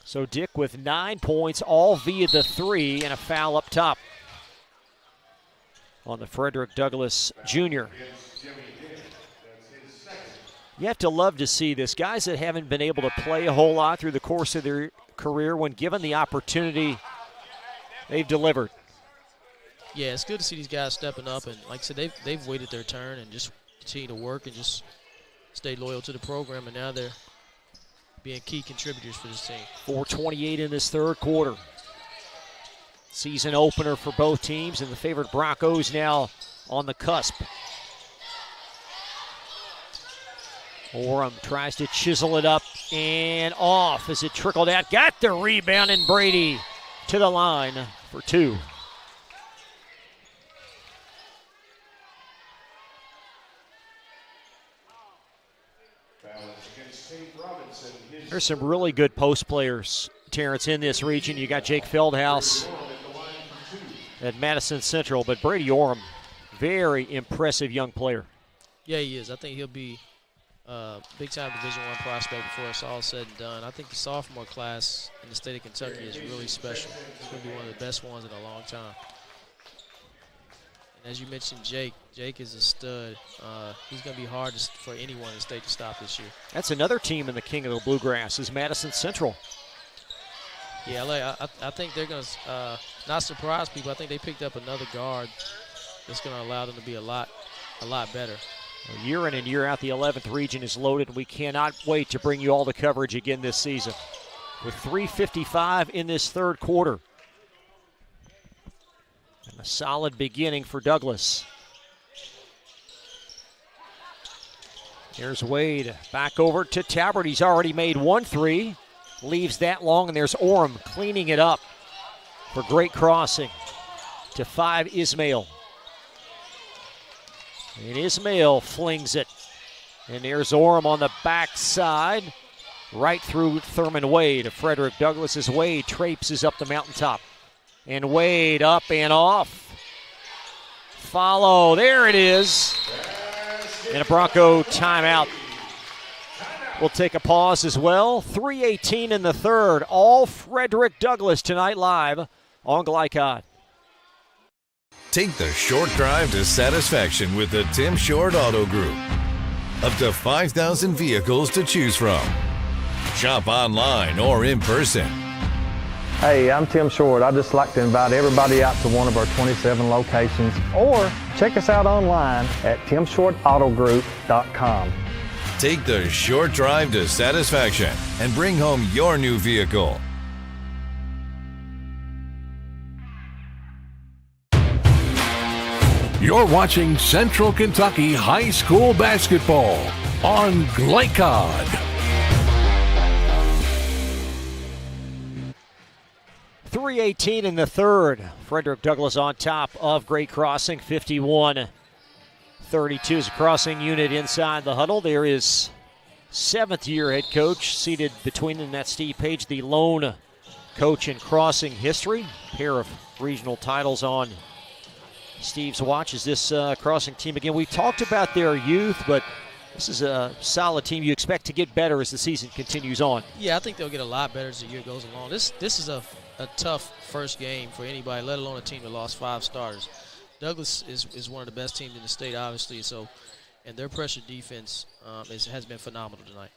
So Dick with 9 points, all via the three, and a foul up top on the Frederick Douglass Jr. You have to love to see this. Guys that haven't been able to play a whole lot through the course of their career, when given the opportunity, they've delivered. Yeah, it's good to see these guys stepping up, and like I said, they've waited their turn and just continue to work and just stay loyal to the program, and now they're being key contributors for this team. 4:28 in this third quarter. Season opener for both teams, and the favored Broncos now on the cusp. Orem tries to chisel it up and off as it trickled out. Got the rebound, and Brady to the line for two. There's some really good post players, Terrence, in this region. You got Jake Feldhouse at Madison Central, but Brady Orem, very impressive young player. Yeah, he is. I think he'll be big-time Division I prospect before it's all said and done. I think the sophomore class in the state of Kentucky is really special. It's going to be one of the best ones in a long time. And as you mentioned, Jake is a stud. He's going to be hard for anyone in the state to stop this year. That's another team in the King of the Bluegrass is Madison Central. Yeah, I think they're going to not surprise people. I think they picked up another guard that's going to allow them to be a lot better. Year in and year out, the 11th region is loaded. We cannot wait to bring you all the coverage again this season. With 3:55 in this third quarter. And a solid beginning for Douglas. Here's Wade back over to Talbert. He's already made 1 3. Leaves that long, and there's Orem cleaning it up for Great Crossing. To 5, Ismail. And Ismail flings it. And there's Orem on the backside, right through Thurman Wade. Frederick Douglass' Wade traipses up the mountaintop. And Wade up and off. Follow, there it is. And a Bronco timeout. We'll take a pause as well. 3:18 in the third. All Frederick Douglass tonight live on Glycod. Take the short drive to satisfaction with the Tim Short Auto Group. Up to 5,000 vehicles to choose from. Shop online or in person. Hey, I'm Tim Short. I'd just like to invite everybody out to one of our 27 locations, or check us out online at timshortautogroup.com. Take the short drive to satisfaction and bring home your new vehicle. You're watching Central Kentucky High School Basketball on Glycod. .318 in the third. Frederick Douglass on top of Great Crossing, 51-32 is a Crossing unit inside the huddle. There is seventh-year head coach seated between them. That's Steve Page, the lone coach in Crossing history. Pair of regional titles on Steve's watch is this Crossing team. Again, we talked about their youth, but this is a solid team. You expect to get better as the season continues on. Yeah, I think they'll get a lot better as the year goes along. This is a tough first game for anybody, let alone a team that lost 5 starters. Douglass is one of the best teams in the state, obviously, and their pressure defense has been phenomenal tonight.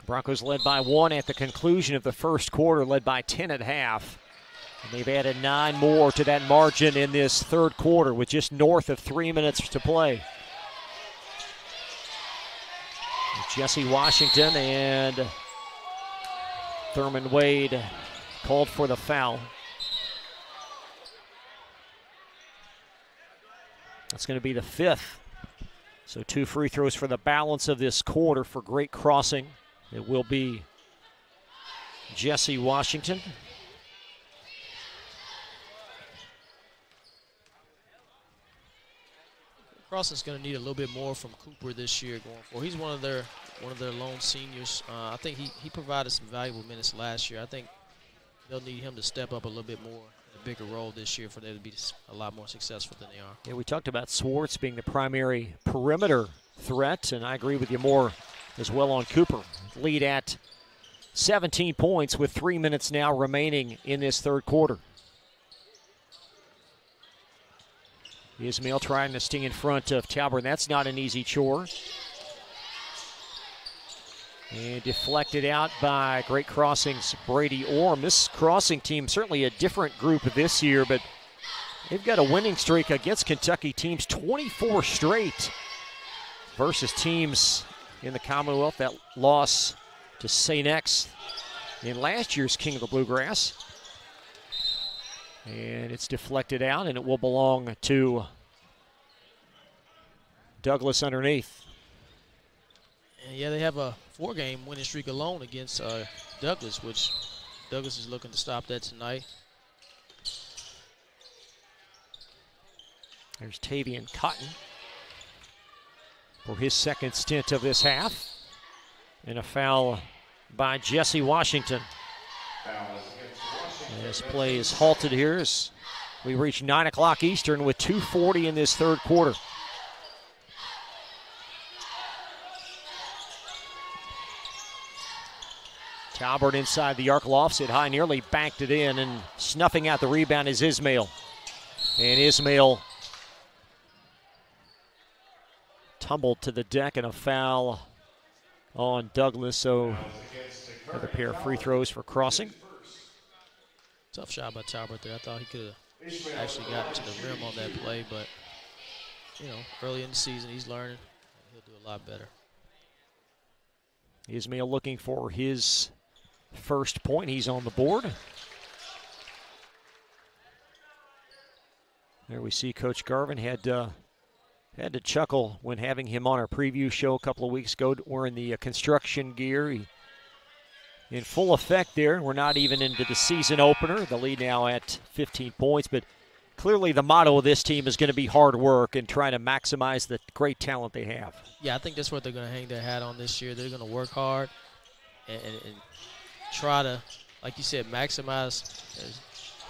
Broncos led by 1 at the conclusion of the first quarter, led by 10 at half. And they've added 9 more to that margin in this third quarter with just north of 3 minutes to play. Jesse Washington and Thurman Wade called for the foul. That's going to be the 5th. So 2 free throws for the balance of this quarter for Great Crossing. It will be Jesse Washington. Crossing's going to need a little bit more from Cooper this year going forward. He's one of their lone seniors. I think he provided some valuable minutes last year. I think they'll need him to step up a little bit more in a bigger role this year for them to be a lot more successful than they are. Yeah, we talked about Swartz being the primary perimeter threat, and I agree with you more as well on Cooper. Lead at 17 points with 3 minutes now remaining in this third quarter. Ismail trying to stay in front of Talbert, and that's not an easy chore. And deflected out by Great Crossing's Brady Orm. This Crossing team, certainly a different group this year, but they've got a winning streak against Kentucky teams, 24 straight versus teams in the Commonwealth. That loss to St. X in last year's King of the Bluegrass. And it's deflected out, and it will belong to Douglas underneath. And yeah, they have a 4-game winning streak alone against Douglas, which Douglas is looking to stop that tonight. There's Tavian Cotton for his second stint of this half. And a foul by Jesse Washington. And this play is halted here as we reach 9 o'clock Eastern with 2:40 in this third quarter. Talbert inside the arc, lofts it high, nearly banked it in, and snuffing out the rebound is Ismail. And Ismail tumbled to the deck, and a foul on Douglas. So another pair of free throws for Crossing. Tough shot by Talbert there. I thought he could have actually got to the rim on that play, but, you know, early in the season, he's learning. He'll do a lot better. Ismail looking for his first point. He's on the board. There we see Coach Garvin had to chuckle when having him on our preview show a couple of weeks ago wearing the construction gear. He in full effect there. We're not even into the season opener. The lead now at 15 points, but clearly the motto of this team is going to be hard work and trying to maximize the great talent they have. Yeah, I think that's what they're going to hang their hat on this year. They're going to work hard and try to, like you said, maximize.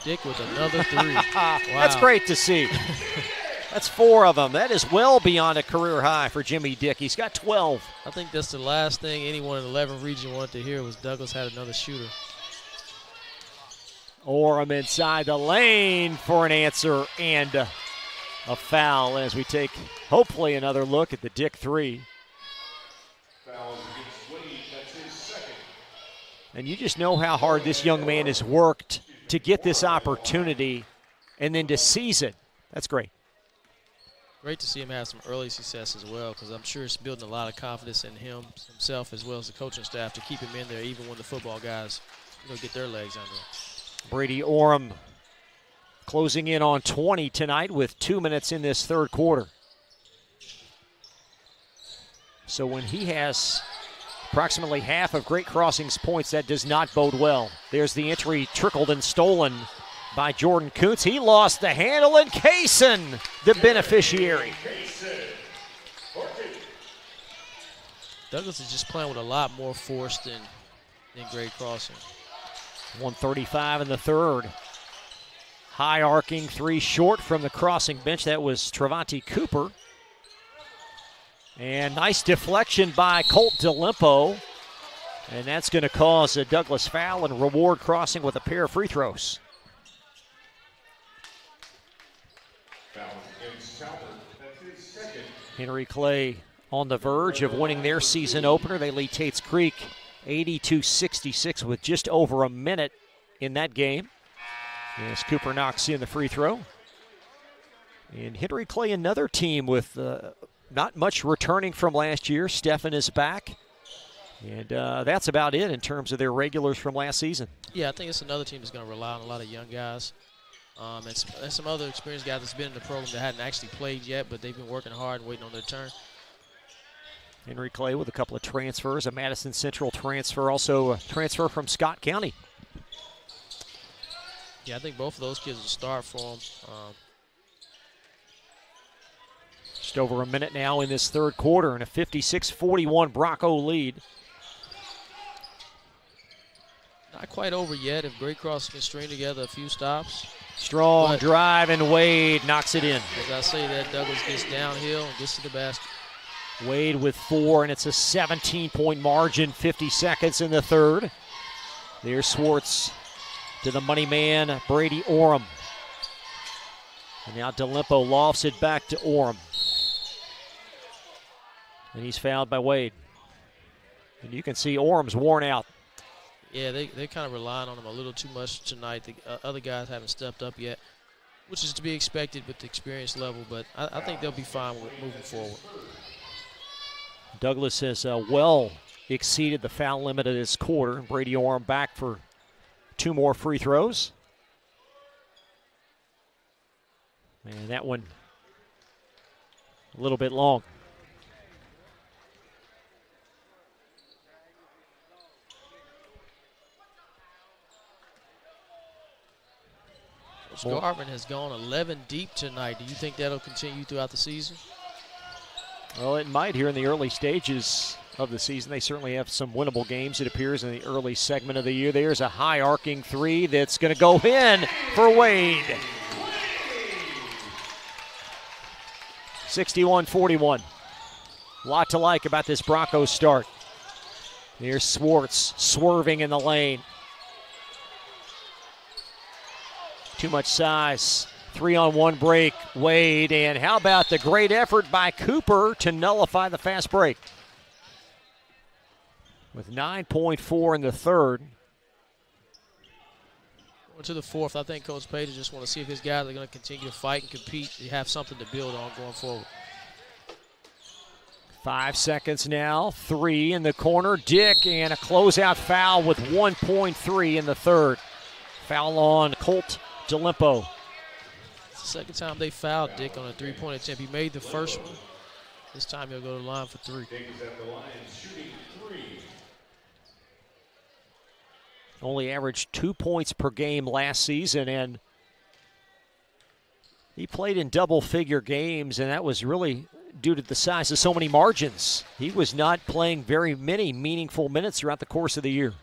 Dick with another 3. Wow. That's great to see. That's 4 of them. That is well beyond a career high for Jimmy Dick. He's got 12. I think that's the last thing anyone in the 11 region wanted to hear was Douglas had another shooter. Orem inside the lane for an answer and a foul as we take, hopefully, another look at the Dick 3. And you just know how hard this young man has worked to get this opportunity and then to seize it. That's great. Great to see him have some early success as well, because I'm sure it's building a lot of confidence in himself as well as the coaching staff to keep him in there even when the football guys, get their legs under him. Brady Orem closing in on 20 tonight with 2 minutes in this third quarter. So when he has approximately half of Great Crossing's points, that does not bode well. There's the entry trickled and stolen by Jordan Kuntz. He lost the handle, and Kaysen, the beneficiary. Douglas is just playing with a lot more force than Great Crossing. 1:35 in the third. High arcing 3 short from the Crossing bench. That was Trevante Cooper. And nice deflection by Colt DeLimpo. And that's going to cause a Douglas foul and reward Crossing with a pair of free throws. Henry Clay on the verge of winning their season opener. They lead Tates Creek 82-66 with just over a minute in that game. As Cooper knocks in the free throw. And Henry Clay, another team with not much returning from last year. Stephen is back. And that's about it in terms of their regulars from last season. Yeah, I think it's another team that's going to rely on a lot of young guys. And some other experienced guys that's been in the program that hadn't actually played yet, but they've been working hard and waiting on their turn. Henry Clay with a couple of transfers, a Madison Central transfer, also a transfer from Scott County. Yeah, I think both of those kids will start for them. Just over a minute now in this third quarter and a 56-41 Bronco lead. Not quite over yet if Great Cross can string together a few stops. Strong drive, and Wade knocks it in. As I say that, Douglas gets downhill and gets to the basket. Wade with 4, and it's a 17-point margin, 50 seconds in the third. There's Swartz to the money man, Brady Orem. And now DeLimpo lofts it back to Orem. And he's fouled by Wade. And you can see Orem's worn out. Yeah, they're kind of relying on him a little too much tonight. The other guys haven't stepped up yet, which is to be expected with the experience level, but I think they'll be fine with moving forward. Douglas has well exceeded the foul limit of this quarter. Brady Orem back for 2 more free throws. And that one a little bit long. Garvin has gone 11 deep tonight. Do you think that'll continue throughout the season? Well, it might here in the early stages of the season. They certainly have some winnable games, it appears, in the early segment of the year. There's a high arcing 3 that's going to go in for Wade. 61-41. A lot to like about this Broncos start. There's Swartz swerving in the lane. Too much size. 3-on-1 break, Wade. And how about the great effort by Cooper to nullify the fast break? With 9.4 in the third. Going to the fourth, I think Coach Page just want to see if his guys are going to continue to fight and compete. They have something to build on going forward. 5 seconds now. 3 in the corner. Dick, and a closeout foul with 1.3 in the third. Foul on Colt DeLimpo. It's the second time they fouled Dick on a three-point attempt. He made the first one. This time he'll go to the line for 3. Only averaged 2 points per game last season, and he played in double-figure games, and that was really due to the size of so many margins. He was not playing very many meaningful minutes throughout the course of the year.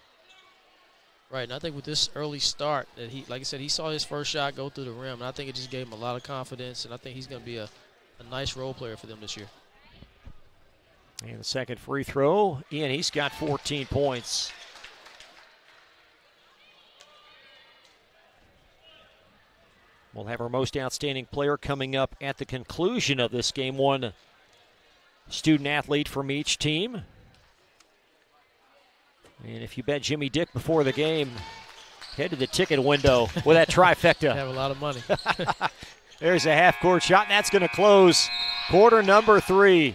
Right, and I think with this early start, that he, like I said, he saw his first shot go through the rim, and I think it just gave him a lot of confidence, and I think he's going to be a nice role player for them this year. And the second free throw, and he's got 14 points. We'll have our most outstanding player coming up at the conclusion of this game. One student athlete from each team. And if you bet Jimmy Dick before the game, head to the ticket window with that trifecta. You have a lot of money. There's a half-court shot, and that's going to close quarter number 3.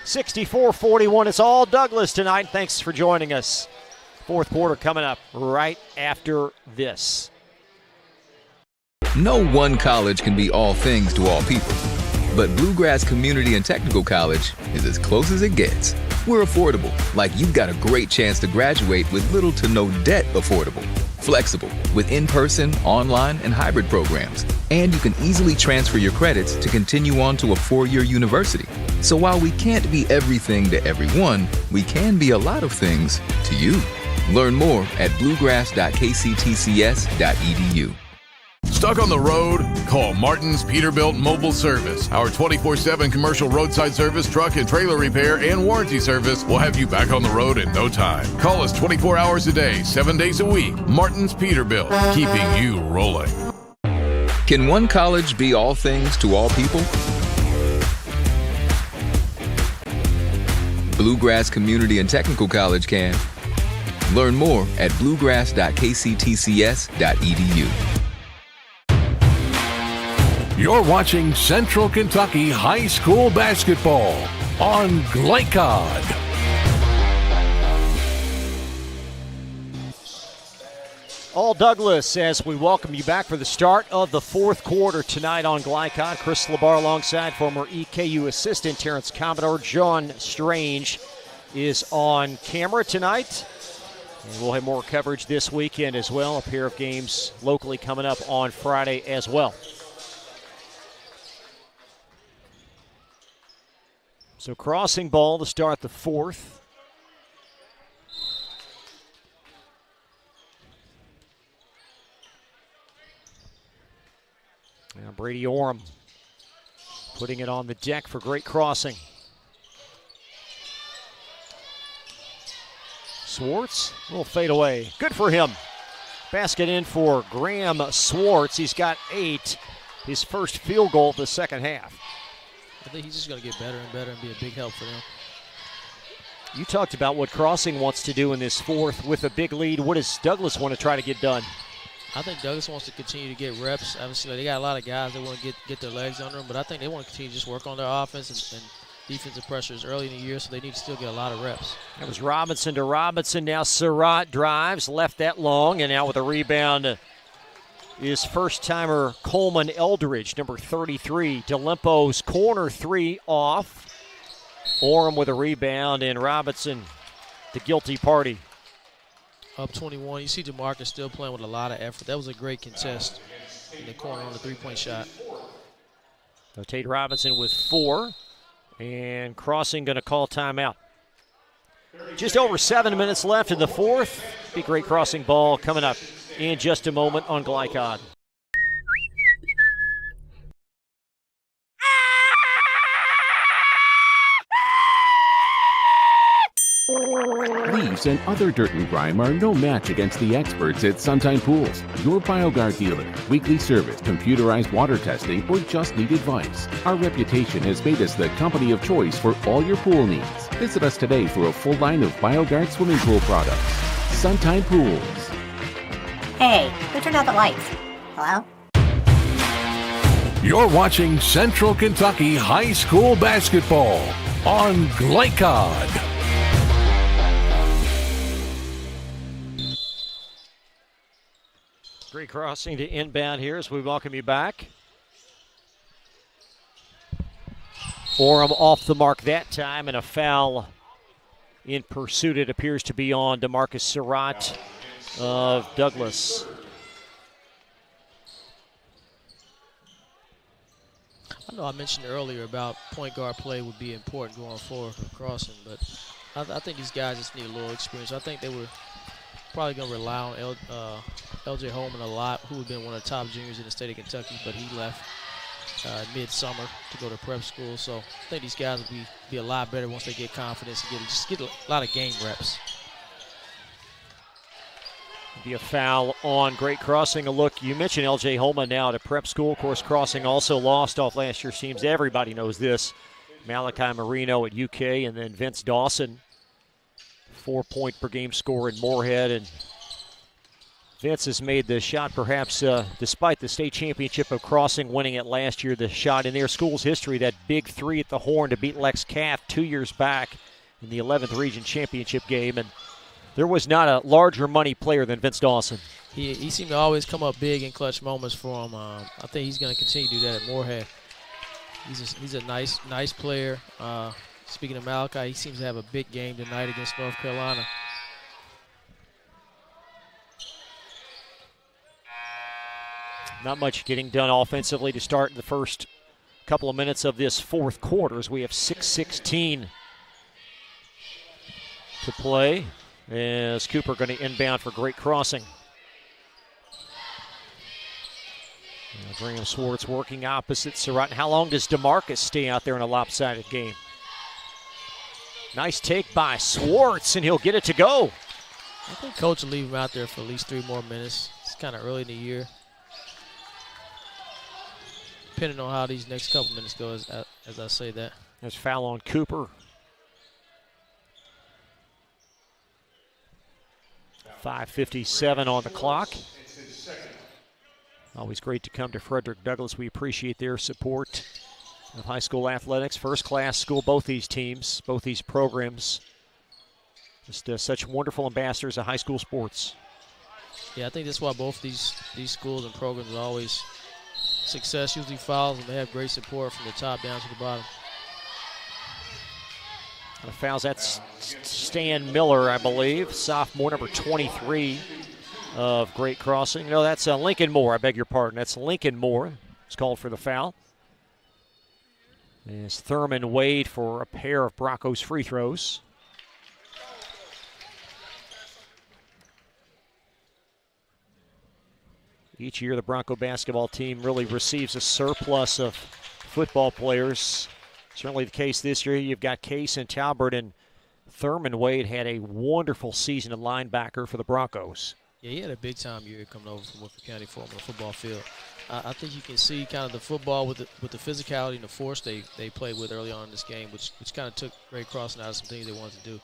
64-41. It's all Douglas tonight. Thanks for joining us. Fourth quarter coming up right after this. No one college can be all things to all people, but Bluegrass Community and Technical College is as close as it gets. We're affordable, like you've got a great chance to graduate with little to no debt. Affordable, flexible, with in-person, online, and hybrid programs. And you can easily transfer your credits to continue on to a 4-year university. So while we can't be everything to everyone, we can be a lot of things to you. Learn more at bluegrass.kctcs.edu. Stuck on the road? Call Martin's Peterbilt Mobile Service. Our 24/7 commercial roadside service, truck and trailer repair, and warranty service will have you back on the road in no time. Call us 24 hours a day, 7 days a week. Martin's Peterbilt, keeping you rolling. Can one college be all things to all people? Bluegrass Community and Technical College can. Learn more at bluegrass.kctcs.edu. You're watching Central Kentucky High School Basketball on Glycod. All Douglas as we welcome you back for the start of the fourth quarter tonight on Glycod. Chris Labar alongside former EKU assistant Terrence Commodore. John Strange is on camera tonight. And we'll have more coverage this weekend as well. A pair of games locally coming up on Friday as well. So crossing ball to start the fourth. Now Brady Orem putting it on the deck for great crossing. Swartz, a little fade away. Good for him. Basket in for Graham Swartz. He's got 8. His first field goal of the second half. I think he's just going to get better and better and be a big help for them. You talked about what Crossing wants to do in this fourth with a big lead. What does Douglas want to try to get done? I think Douglas wants to continue to get reps. Obviously, they got a lot of guys that want to get their legs under them, but I think they want to continue to just work on their offense and defensive pressures early in the year, so they need to still get a lot of reps. That was Robinson to Robinson. Now Surratt drives, left that long, and now with a rebound is first-timer Coleman Eldridge, number 33. DeLimpo's corner three off. Orem with a rebound, and Robinson, the guilty party. Up 21. You see DeMarcus still playing with a lot of effort. That was a great contest in the corner on the three-point shot. So Tate Robinson with 4, and Crossing going to call timeout. Just over 7 minutes left in the fourth. Big great Crossing ball coming up in just a moment on Glycod. Leaves and other dirt and grime are no match against the experts at Suntime Pools, your BioGuard dealer. Weekly service, computerized water testing, or just need advice. Our reputation has made us the company of choice for all your pool needs. Visit us today for a full line of BioGuard swimming pool products. Suntime Pools. Hey, who turned out the lights? Hello? You're watching Central Kentucky High School Basketball on Glycod. Great Crossing to inbound here as we welcome you back. Orem off the mark that time, and a foul in pursuit. It appears to be on DeMarcus Surratt of Douglas. I know I mentioned earlier about point guard play would be important going forward for Crossing, but I think these guys just need a little experience. I think they were probably going to rely on L.J. Holman a lot, who had been one of the top juniors in the state of Kentucky, but he left mid-summer to go to prep school. So I think these guys will be a lot better once they get confidence and get a lot of game reps. Be a foul on Great Crossing. A look, you mentioned L.J. Holman now at a prep school. Of course, Crossing also lost off last year's teams. Everybody knows this. Malachi Marino at UK, and then Vince Dawson, 4-point per game scorer in Moorhead. And Vince has made the shot perhaps, despite the state championship of Crossing winning it last year, the shot in their school's history, that big three at the horn to beat Lex Cath 2 years back in the 11th region championship game. And there was not a larger money player than Vince Dawson. He seemed to always come up big in clutch moments for him. I think he's going to continue to do that at Moorhead. He's a nice player. Speaking of Malachi, he seems to have a big game tonight against North Carolina. Not much getting done offensively to start the first couple of minutes of this fourth quarter as we have 6:16 to play. As Cooper going to inbound for Great Crossing. Graham Swartz working opposite Surratt. How long does DeMarcus stay out there in a lopsided game? Nice take by Swartz, and he'll get it to go. I think Coach will leave him out there for at least 3 more minutes. It's kind of early in the year. Depending on how these next couple minutes go, as I say that. There's foul on Cooper. 5:57 on the clock. Always great to come to Frederick Douglass. We appreciate their support of high school athletics. First-class school, both these teams, both these programs. Just such wonderful ambassadors of high school sports. Yeah, I think that's why both these schools and programs are always success usually follows, and they have great support from the top down to the bottom. Fouls, that's Stan Miller, I believe, sophomore, number 23 of Great Crossing. No, that's Lincoln Moore, I beg your pardon. That's Lincoln Moore. It's called for the foul. It's Thurman Wade for a pair of Broncos free throws. Each year the Bronco basketball team really receives a surplus of football players. Certainly the case this year. You've got Case and Talbert, and Thurman Wade had a wonderful season at linebacker for the Broncos. Yeah, he had a big-time year coming over from Woodford County for him on the football field. I think you can see kind of the football with the physicality and the force they played with early on in this game, which kind of took Great Crossing out of some things they wanted to do.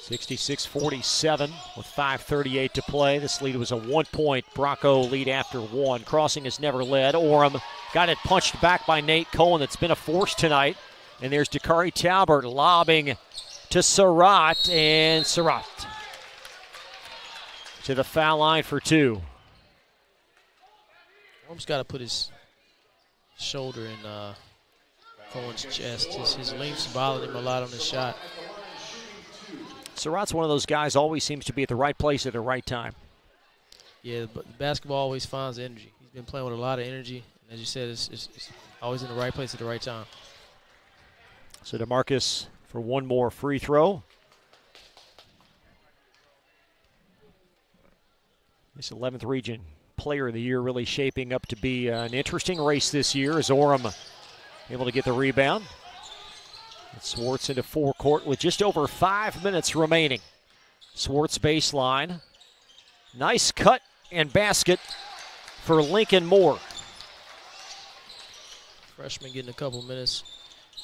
66-47 with 5:38 to play. This lead was a 1-point Bronco lead after one. Crossing has never led. Orem got it punched back by Nate Cohen. That's been a force tonight. And there's Dakari Talbert lobbing to Surratt, and Surratt to the foul line for two. Orem's got to put his shoulder in Cohen's chest. His length's bothered him a lot on the shot. Surratt's one of those guys, always seems to be at the right place at the right time. Yeah, but basketball always finds energy. He's been playing with a lot of energy. And as you said, it's always in the right place at the right time. So DeMarcus for one more free throw. This 11th region player of the year really shaping up to be an interesting race this year as Orem able to get the rebound. Swartz into forecourt with just over 5 minutes remaining. Swartz baseline. Nice cut and basket for Lincoln Moore. Freshman getting a couple minutes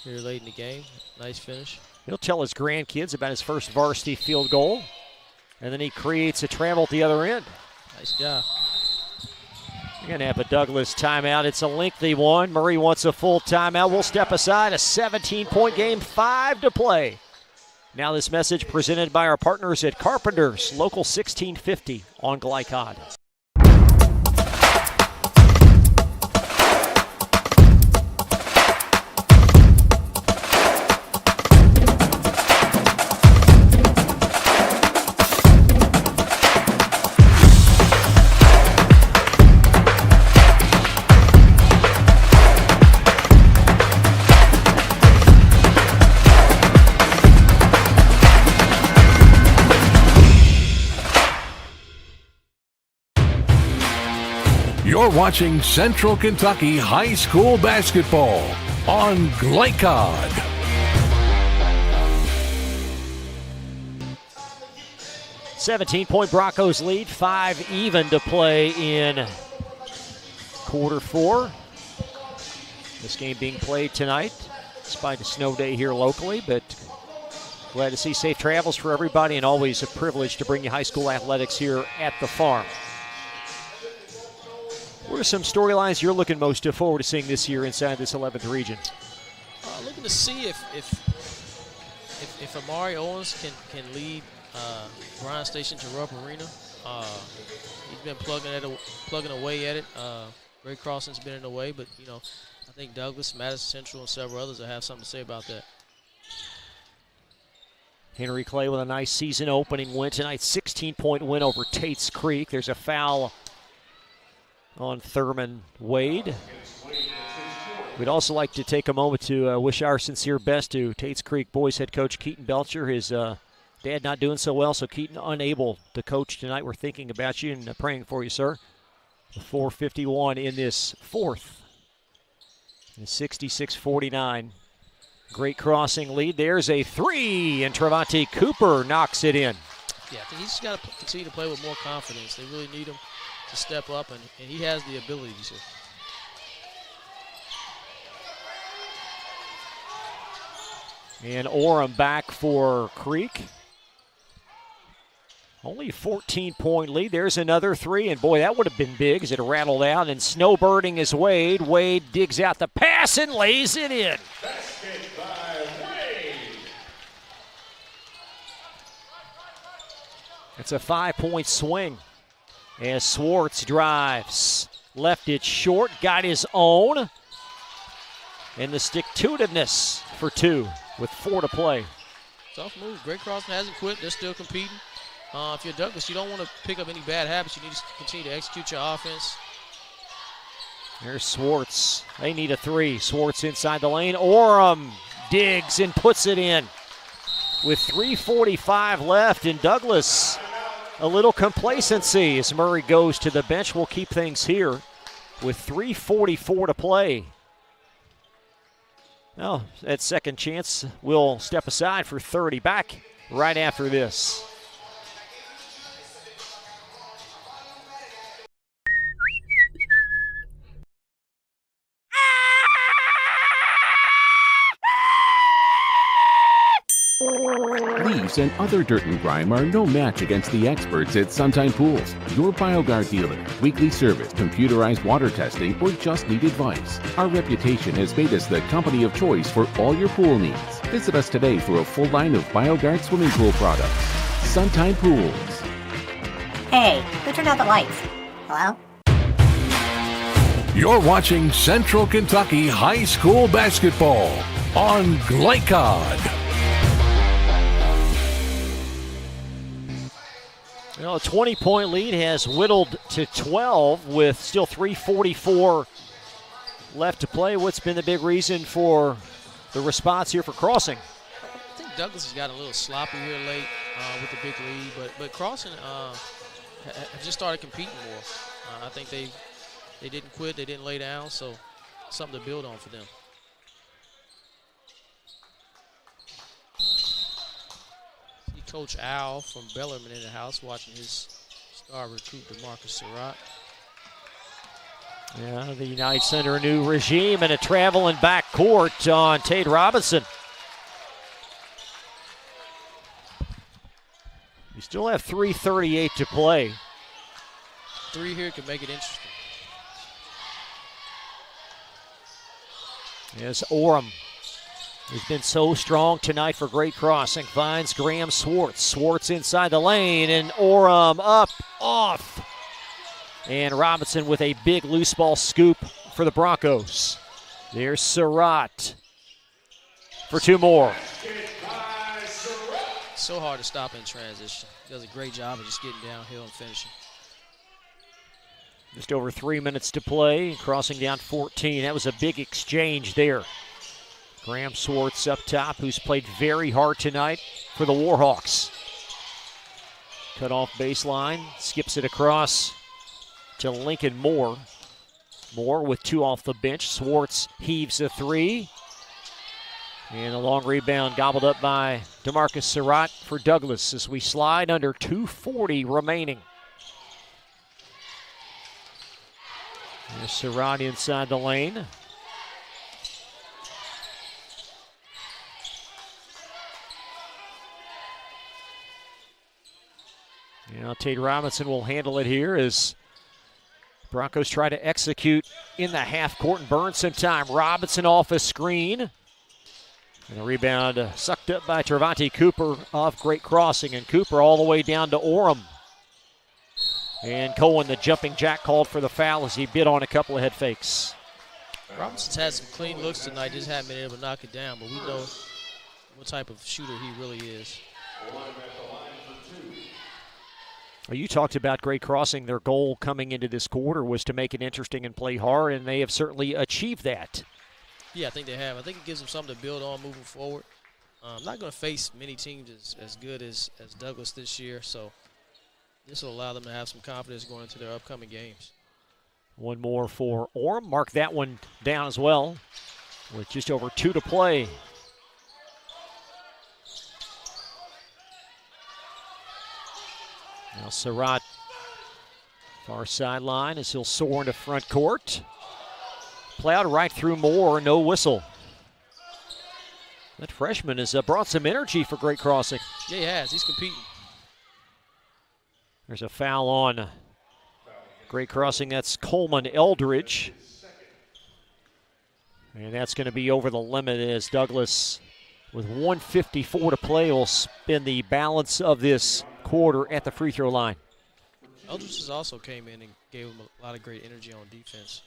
here late in the game. Nice finish. He'll tell his grandkids about his first varsity field goal. And then he creates a travel at the other end. Nice job. You're going to have a Douglas timeout. It's a lengthy one. Murray wants a full timeout. We'll step aside. A 17-point game, 5 to play. Now this message presented by our partners at Carpenters, Local 1650 on Glycod. You're watching Central Kentucky High School Basketball on Glycod. "17-point Broncos lead, 5 even to play in quarter 4. This game being played tonight, despite a snow day here locally, but glad to see safe travels for everybody, and always a privilege to bring you high school athletics here at the farm. What are some storylines you're looking most forward to seeing this year inside this 11th region? Looking to see if Amari Owens can lead Bryan Station to Rupp Arena. He's been plugging away at it. Great Crossing's been in the way, but I think Douglas, Madison Central, and several others will have something to say about that. Henry Clay with a nice season opening win tonight. 16-point win over Tate's Creek. There's a foul on Thurman Wade. We'd also like to take a moment to wish our sincere best to Tate's Creek boys head coach Keaton Belcher. His dad not doing so well, so Keaton unable to coach tonight. We're thinking about you and praying for you, sir. 4:51 in this fourth. 66-49. Great Crossing lead. There's a three, and Trevante Cooper knocks it in. Yeah, I think he's got to continue to play with more confidence. They really need him to step up, and he has the ability to. And Orem back for Creek. Only a 14-point lead. There's another three, and boy, that would have been big as it rattled out. And snowbirding is Wade. Wade digs out the pass and lays it in. Basket by Wade. It's a 5-point swing as Swartz drives. Left it short, got his own. And the stick-to-itiveness for two with 4 to play. Tough move. Great Crossing hasn't quit. They're still competing. If you're Douglas, you don't want to pick up any bad habits. You need to continue to execute your offense. There's Swartz. They need a three. Swartz inside the lane. Orem digs and puts it in. With 3:45 left, and Douglas, a little complacency as Murray goes to the bench. We'll keep things here with 3:44 to play. Well, at second chance, we'll step aside for 30. Back right after this. Leaves and other dirt and grime are no match against the experts at Sunshine Pools, your BioGuard dealer. Weekly service, computerized water testing, or just need advice. Our reputation has made us the company of choice for all your pool needs. Visit us today for a full line of BioGuard swimming pool products. Sunshine Pools. Hey, who turned out the lights? Hello? You're watching Central Kentucky High School Basketball on Glycod. Well, a 20-point lead has whittled to 12 with still 3:44 left to play. What's been the big reason for the response here for Crossing? I think Douglas has got a little sloppy here late with the big lead, but Crossing have just started competing more. I think they didn't quit, they didn't lay down, so something to build on for them. Coach Al from Bellarmine in the house watching his star recruit DeMarcus Surratt. Yeah, the Knights under a new regime and a traveling back court on Tate Robinson. We still have 3:38 to play. 3 here could make it interesting. There's Orem. He's been so strong tonight for Great Crossing. Finds Graham Swartz. Swartz inside the lane, and Orem up, off. And Robinson with a big loose ball scoop for the Broncos. There's Surratt for 2 more. So hard to stop in transition. He does a great job of just getting downhill and finishing. Just over 3 minutes to play. Crossing down 14. That was a big exchange there. Graham Swartz up top, who's played very hard tonight for the Warhawks. Cut off baseline, skips it across to Lincoln Moore. Moore with 2 off the bench. Swartz heaves a 3. And a long rebound gobbled up by DeMarcus Surratt for Douglas as we slide under 2:40 remaining. There's Surratt inside the lane. Now Tate Robinson will handle it here as Broncos try to execute in the half court and burn some time. Robinson off a screen. And a rebound sucked up by Trevante Cooper off Great Crossing. And Cooper all the way down to Orem. And Cohen, the jumping jack, called for the foul as he bid on a couple of head fakes. Robinson's had some clean looks tonight, just haven't been able to knock it down, but we know what type of shooter he really is. Well, you talked about Great Crossing. Their goal coming into this quarter was to make it interesting and play hard, and they have certainly achieved that. Yeah, I think they have. I think it gives them something to build on moving forward. Not going to face many teams as good as Douglas this year, so this will allow them to have some confidence going into their upcoming games. One more for Orem. Mark that one down as well with just over 2 to play. Now Surratt, far sideline as he'll soar into front court. Plowed right through Moore, no whistle. That freshman has brought some energy for Great Crossing. Yeah, he has. He's competing. There's a foul on Great Crossing. That's Coleman Eldridge. And that's going to be over the limit as Douglas, with 1:54 to play, will spend the balance of this quarter at the free throw line. Eldridge has also came in and gave him a lot of great energy on defense.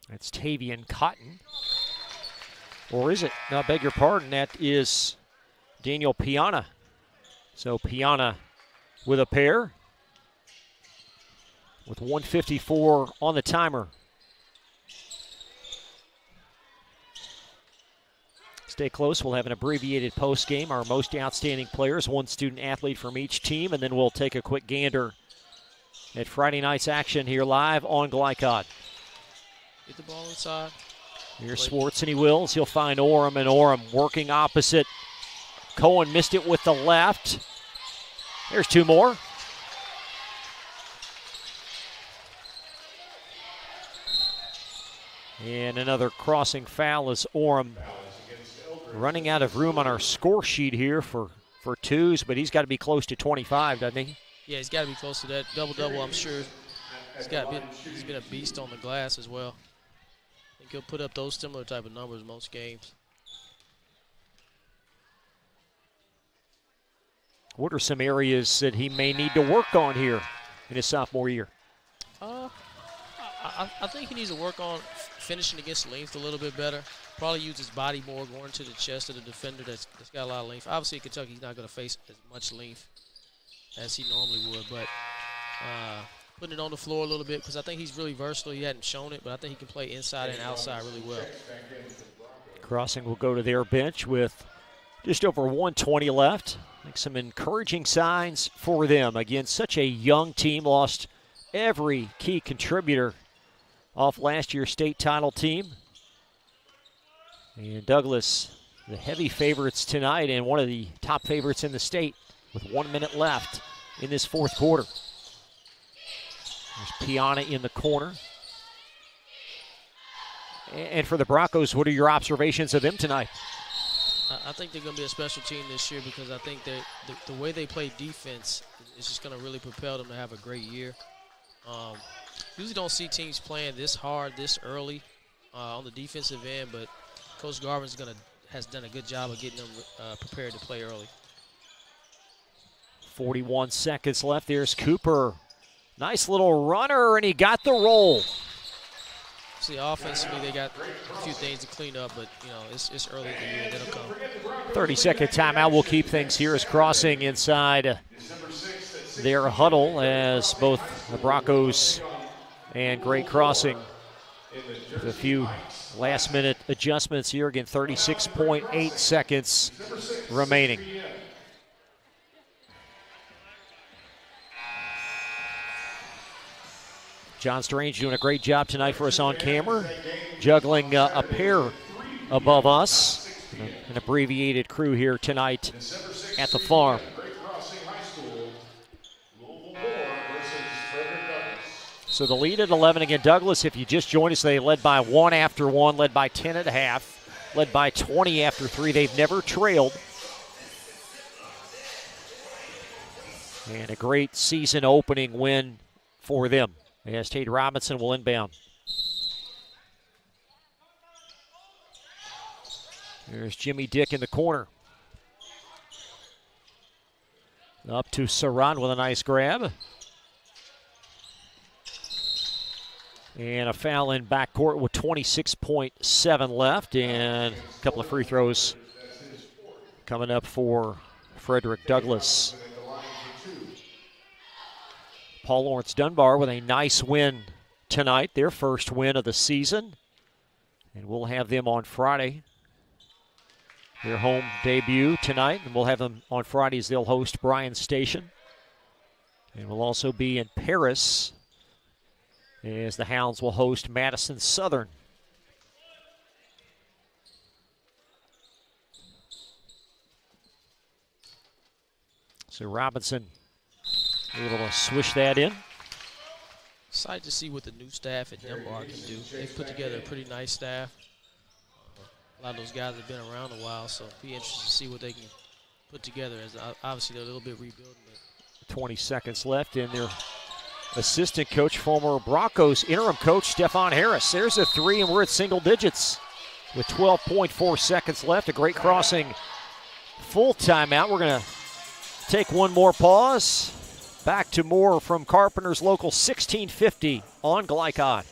That's Tavian Cotton. Or is it? No, I beg your pardon. That is Daniel Piana. So Piana with a pair with 1:54 on the timer. Stay close. We'll have an abbreviated post game. Our most outstanding players, one student athlete from each team, and then we'll take a quick gander at Friday night's action here live on Glycod. Get the ball inside. Here's Swartz, and he wills. He'll find Orem, and Orem working opposite. Cohen missed it with the left. There's two more. And another crossing foul as Orem running out of room on our score sheet here for twos, but he's got to be close to 25, doesn't he? Yeah, he's got to be close to that double-double, I'm sure. He's been a beast on the glass as well. I think he'll put up those similar type of numbers most games. What are some areas that he may need to work on here in his sophomore year? I think he needs to work on finishing against length a little bit better. Probably use his body more, going to the chest of the defender that's got a lot of length. Obviously, at Kentucky, he's not going to face as much length as he normally would, but putting it on the floor a little bit, because I think he's really versatile. He hadn't shown it, but I think he can play inside and outside really well. Crossing will go to their bench with just over 1:20 left. I think some encouraging signs for them. Again, such a young team, lost every key contributor off last year's state title team. And Douglas, the heavy favorites tonight and one of the top favorites in the state with 1 minute left in this fourth quarter. There's Piana in the corner. And for the Broncos, what are your observations of them tonight? I think they're going to be a special team this year because I think that the way they play defense is just going to really propel them to have a great year. Usually don't see teams playing this hard this early on the defensive end, but Coach Garvin's has done a good job of getting them prepared to play early. 41 seconds left. There's Cooper. Nice little runner, and he got the roll. See, offensively, they got a few things to clean up, but, it's early in the year, and it'll come. 30-second timeout will keep things here as Crossing inside their huddle as both the Broncos and Great Crossing with a few last-minute adjustments here. Again, 36.8 seconds remaining. John Strange doing a great job tonight for us on camera, juggling a pair above us. An abbreviated crew here tonight at the farm. So the lead at 11 again. Douglas, if you just joined us, they led by 1 after 1, led by 10 at half, led by 20 after 3. They've never trailed. And a great season opening win for them. As Tate Robinson will inbound. There's Jimmy Dick in the corner. Up to Saran with a nice grab. And a foul in backcourt with 26.7 left. And a couple of free throws coming up for Frederick Douglass. Paul Lawrence Dunbar with a nice win tonight, their first win of the season. And we'll have them on Friday. Their home debut tonight, and we'll have them on Fridays. They'll host Bryan Station. And we'll also be in Paris as the Hounds will host Madison Southern. So Robinson able to swish that in. Excited to see what the new staff at Dunbar can do. They've put together a pretty nice staff. A lot of those guys have been around a while, so be interested to see what they can put together. As obviously they're a little bit rebuilding. But 20 seconds left in their assistant coach, former Broncos interim coach Stephon Harris. There's a three, and we're at single digits with 12.4 seconds left. A great crossing. Full timeout. We're going to take one more pause. Back to more from Carpenter's Local 1650 on Glycod.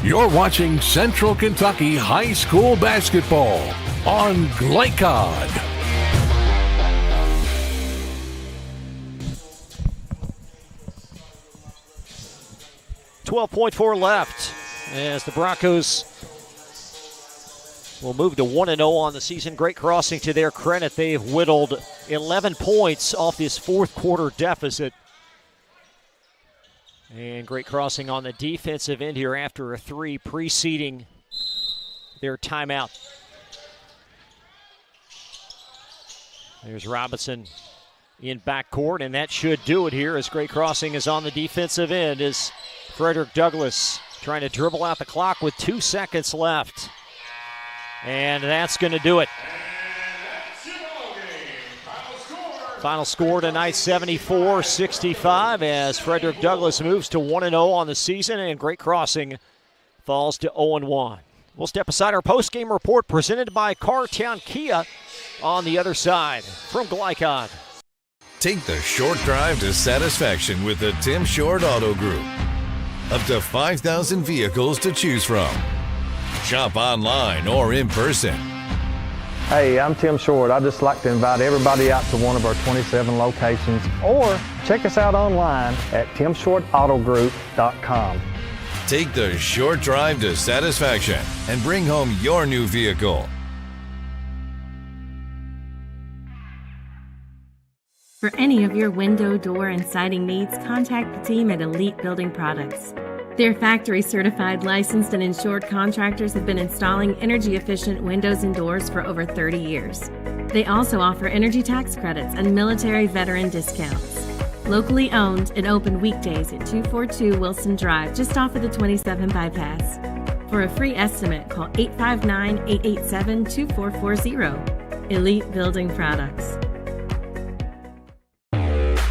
You're watching Central Kentucky High School Basketball on Glycod. .4 left as the Broncos will move to 1-0 on the season. Great crossing to their credit. They've whittled 11 points off this fourth quarter deficit. And great crossing on the defensive end here after a three preceding their timeout. There's Robinson in backcourt, and that should do it here as great crossing is on the defensive end as Frederick Douglass trying to dribble out the clock with 2 seconds left. And that's going to do it. Final score tonight, 74-65, as Frederick Douglass moves to 1-0 on the season, and great crossing falls to 0-1. We'll step aside our postgame report presented by Cartown Kia on the other side from Glycod. Take the short drive to satisfaction with the Tim Short Auto Group. Up to 5,000 vehicles to choose from. Shop online or in person. Hey, I'm Tim Short. I'd just like to invite everybody out to one of our 27 locations, or check us out online at timshortautogroup.com. Take the short drive to satisfaction and bring home your new vehicle. For any of your window, door, and siding needs, contact the team at Elite Building Products. Their factory-certified, licensed, and insured contractors have been installing energy-efficient windows and doors for over 30 years. They also offer energy tax credits and military veteran discounts. Locally owned and open weekdays at 242 Wilson Drive, just off of the 27 bypass. For a free estimate, call 859-887-2440. Elite Building Products.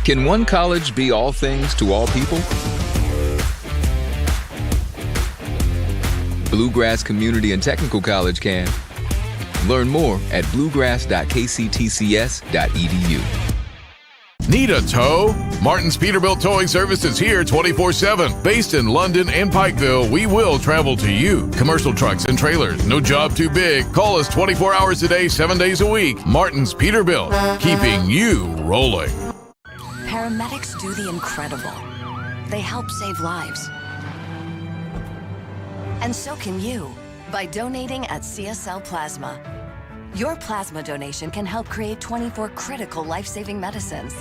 Can one college be all things to all people? Bluegrass Community and Technical College can. Learn more at bluegrass.kctcs.edu. Need a tow? Martin's Peterbilt Towing Service is here 24/7. Based in London and Pikeville, we will travel to you. Commercial trucks and trailers, no job too big. Call us 24 hours a day, 7 days a week. Martin's Peterbilt, keeping you rolling. Paramedics do the incredible. They help save lives. And so can you by donating at CSL Plasma. Your plasma donation can help create 24 critical life-saving medicines.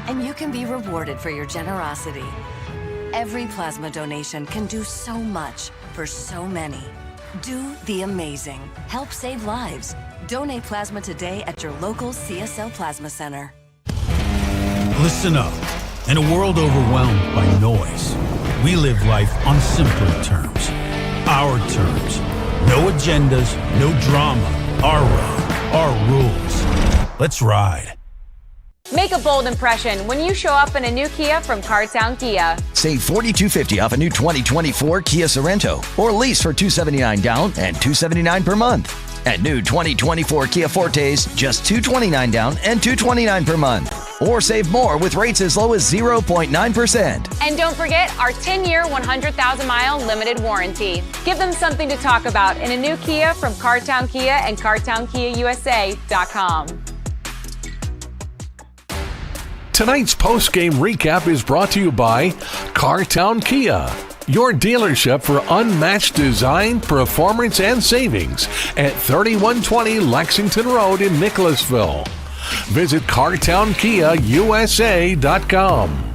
And you can be rewarded for your generosity. Every plasma donation can do so much for so many. Do the amazing. Help save lives. Donate plasma today at your local CSL Plasma Center. Listen up. In a world overwhelmed by noise, we live life on simpler terms. Our terms. No agendas, no drama. Our road, our rules. Let's ride. Make a bold impression when you show up in a new Kia from Cartown Kia. Save $4,250 off a new 2024 Kia Sorento, or lease for $279 down and $279 per month. And new 2024 Kia Fortes, just $229 down and $229 per month. Or save more with rates as low as 0.9%. And don't forget our 10-year, 100,000-mile limited warranty. Give them something to talk about in a new Kia from Cartown Kia and CartownKiaUSA.com. Tonight's post-game recap is brought to you by Cartown Kia, your dealership for unmatched design, performance, and savings at 3120 Lexington Road in Nicholasville. Visit CartownKiaUSA.com.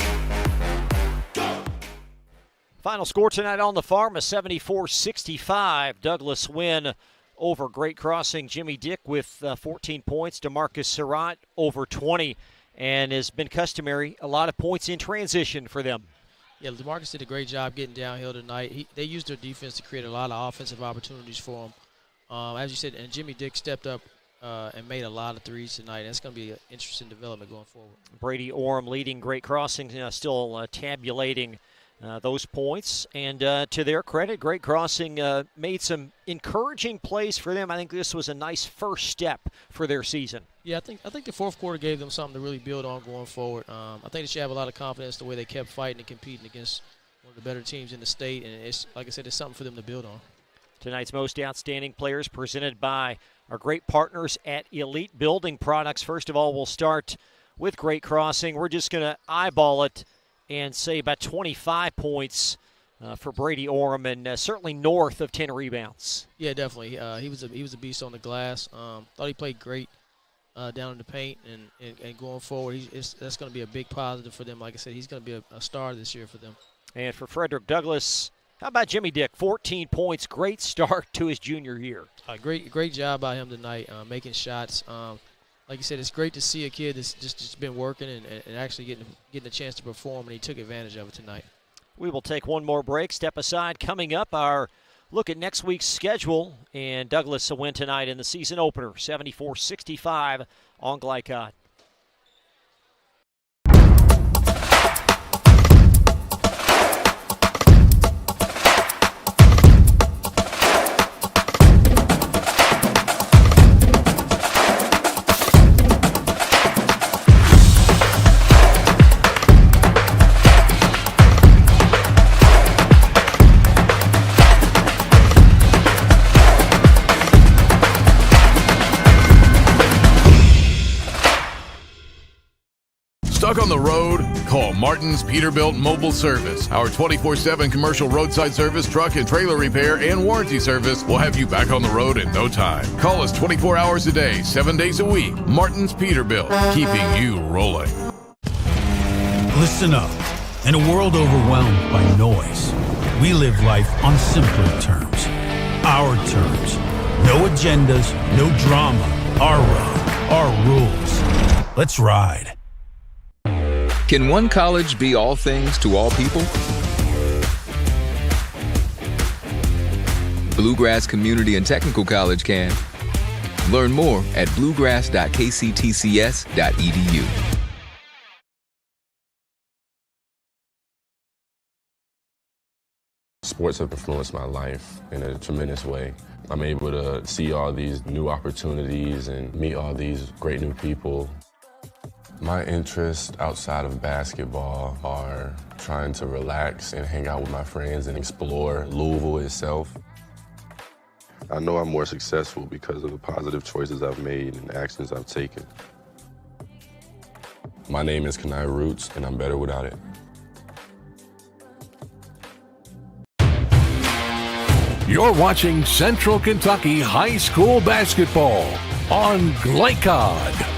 Final score tonight on the farm, a 74-65 Douglas win over Great Crossing. Jimmy Dick with 14 points, DeMarcus Surratt over 20, and has been customary, a lot of points in transition for them. Yeah, DeMarcus did a great job getting downhill tonight. They used their defense to create a lot of offensive opportunities for him. As you said, and Jimmy Dick stepped up and made a lot of threes tonight. That's going to be an interesting development going forward. Brady Orem leading Great Crossing, still tabulating those points. And to their credit, Great Crossing made some encouraging plays for them. I think this was a nice first step for their season. Yeah, I think the fourth quarter gave them something to really build on going forward. I think they should have a lot of confidence the way they kept fighting and competing against one of the better teams in the state. And it's, like I said, it's something for them to build on. Tonight's most outstanding players presented by our great partners at Elite Building Products. First of all, we'll start with Great Crossing. We're just going to eyeball it and say about 25 points for Brady Orem, and certainly north of 10 rebounds. Yeah, definitely. He was a beast on the glass. Thought he played great down in the paint, and going forward, that's going to be a big positive for them. Like I said, he's going to be a star this year for them. And for Frederick Douglass, how about Jimmy Dick? 14 points, great start to his junior year. Great job by him tonight, making shots. Like you said, it's great to see a kid that's just been working and actually getting a chance to perform, and he took advantage of it tonight. We will take one more break, step aside. Coming up, our look at next week's schedule, and Douglas a win tonight in the season opener, 74-65 on Glycod. Stuck on the road? Call Martin's Peterbilt Mobile Service. Our 24/7 commercial roadside service, truck and trailer repair, and warranty service will have you back on the road in no time. Call us 24 hours a day, 7 days a week. Martin's Peterbilt, keeping you rolling. Listen up. In a world overwhelmed by noise, we live life on simpler terms. Our terms. No agendas, no drama. Our road, our rules. Let's ride. Can one college be all things to all people? Bluegrass Community and Technical College can. Learn more at bluegrass.kctcs.edu. Sports have influenced my life in a tremendous way. I'm able to see all these new opportunities and meet all these great new people. My interests outside of basketball are trying to relax and hang out with my friends and explore Louisville itself. I know I'm more successful because of the positive choices I've made and actions I've taken. My name is Kenai Roots, and I'm better without it. You're watching Central Kentucky High School Basketball on Glycod.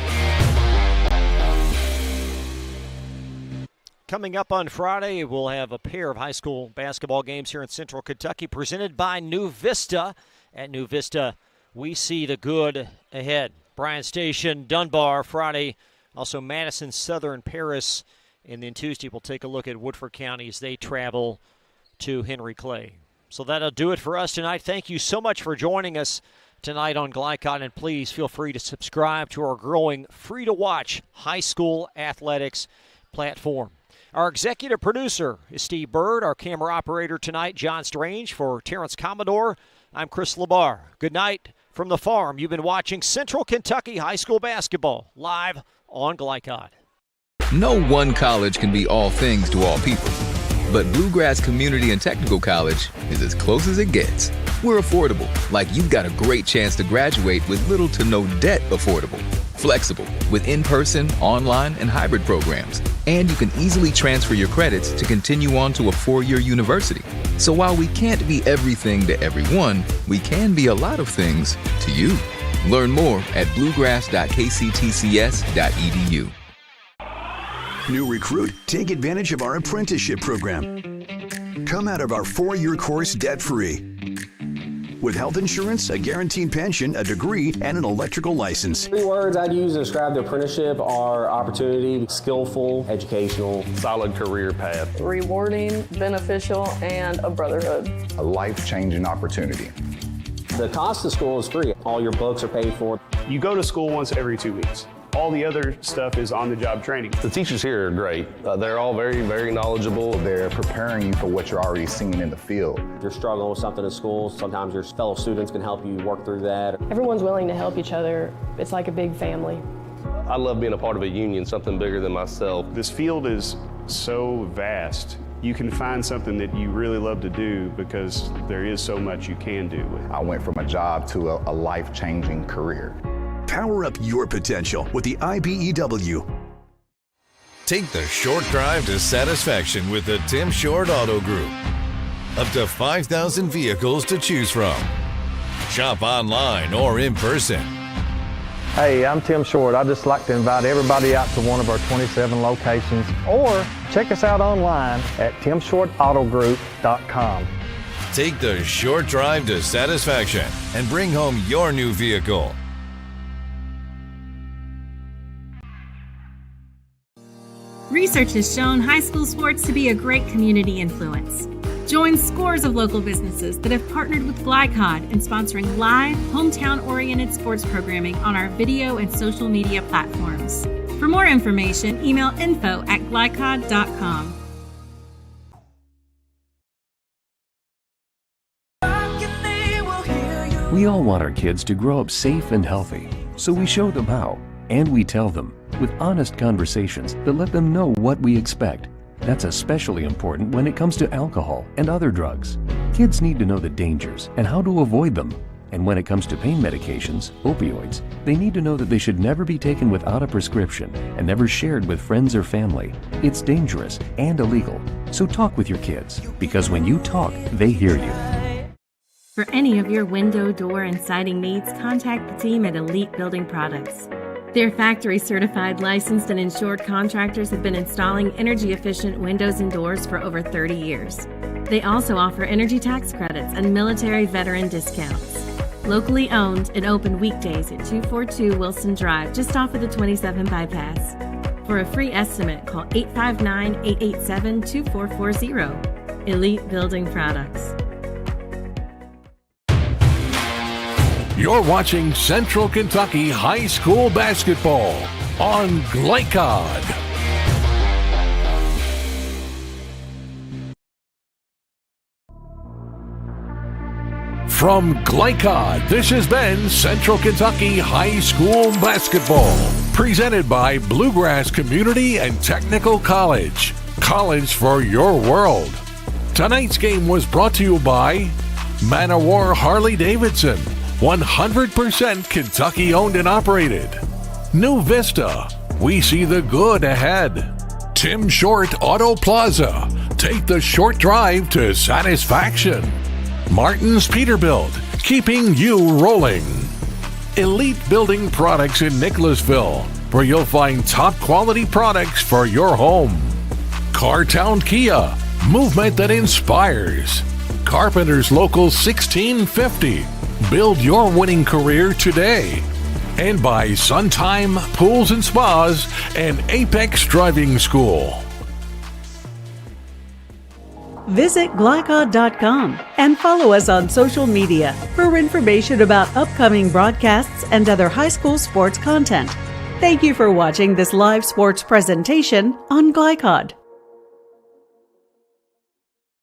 Coming up on Friday, we'll have a pair of high school basketball games here in Central Kentucky presented by New Vista. At New Vista, we see the good ahead. Bryan Station, Dunbar Friday, also Madison, Southern, Paris, and then Tuesday we'll take a look at Woodford County as they travel to Henry Clay. So that'll do it for us tonight. Thank you so much for joining us tonight on Glycod, and please feel free to subscribe to our growing free-to-watch high school athletics platform. Our executive producer is Steve Bird. Our camera operator tonight, John Strange. For Terrence Commodore, I'm Chris Labar. Good night from the farm. You've been watching Central Kentucky High School Basketball live on Glycod. No one college can be all things to all people, but Bluegrass Community and Technical College is as close as it gets. We're affordable, like you've got a great chance to graduate with little to no debt. Affordable, flexible, with in-person, online, and hybrid programs. And you can easily transfer your credits to continue on to a 4-year university. So while we can't be everything to everyone, we can be a lot of things to you. Learn more at bluegrass.kctcs.edu. New recruit, take advantage of our apprenticeship program. Come out of our 4-year course debt-free. With health insurance, a guaranteed pension, a degree, and an electrical license. 3 words I'd use to describe the apprenticeship are opportunity, skillful, educational, solid career path, rewarding, beneficial, and a brotherhood. A life-changing opportunity. The cost of school is free. All your books are paid for. You go to school once every 2 weeks. All the other stuff is on-the-job training. The teachers here are great. They're all very, very knowledgeable. They're preparing you for what you're already seeing in the field. If you're struggling with something at school, sometimes your fellow students can help you work through that. Everyone's willing to help each other. It's like a big family. I love being a part of a union, something bigger than myself. This field is so vast. You can find something that you really love to do because there is so much you can do with it. I went from a job to a life-changing career. Power up your potential with the IBEW. Take the short drive to satisfaction with the Tim Short Auto Group. Up to 5,000 vehicles to choose from. Shop online or in person. Hey, I'm Tim Short. I'd just like to invite everybody out to one of our 27 locations, or check us out online at timshortautogroup.com. Take the short drive to satisfaction and bring home your new vehicle. Research has shown high school sports to be a great community influence. Join scores of local businesses that have partnered with Glycod in sponsoring live, hometown-oriented sports programming on our video and social media platforms. For more information, email info@glycod.com. We all want our kids to grow up safe and healthy, so we show them how, and we tell them with honest conversations that let them know what we expect. That's especially important when it comes to alcohol and other drugs. Kids need to know the dangers and how to avoid them. And when it comes to pain medications, opioids, they need to know that they should never be taken without a prescription and never shared with friends or family. It's dangerous and illegal. So talk with your kids, because when you talk, they hear you. For any of your window, door, and siding needs, contact the team at Elite Building Products. Their factory-certified, licensed, and insured contractors have been installing energy-efficient windows and doors for over 30 years. They also offer energy tax credits and military veteran discounts. Locally owned and open weekdays at 242 Wilson Drive, just off of the 27 bypass. For a free estimate, call 859-887-2440. Elite Building Products. You're watching Central Kentucky High School Basketball on Glycod. From Glycod, this has been Central Kentucky High School Basketball, presented by Bluegrass Community and Technical College. College for your world. Tonight's game was brought to you by Manowar Harley-Davidson, 100% Kentucky owned and operated. New Vista, we see the good ahead. Tim Short Auto Plaza, take the short drive to satisfaction. Martin's Peterbilt, keeping you rolling. Elite Building Products in Nicholasville, where you'll find top quality products for your home. Cartown Kia, movement that inspires. Carpenter's Local 1650, build your winning career today. And by Suntime Pools and Spas and Apex Driving School. Visit Glycod.com and follow us on social media for information about upcoming broadcasts and other high school sports content. Thank you for watching this live sports presentation on Glycod.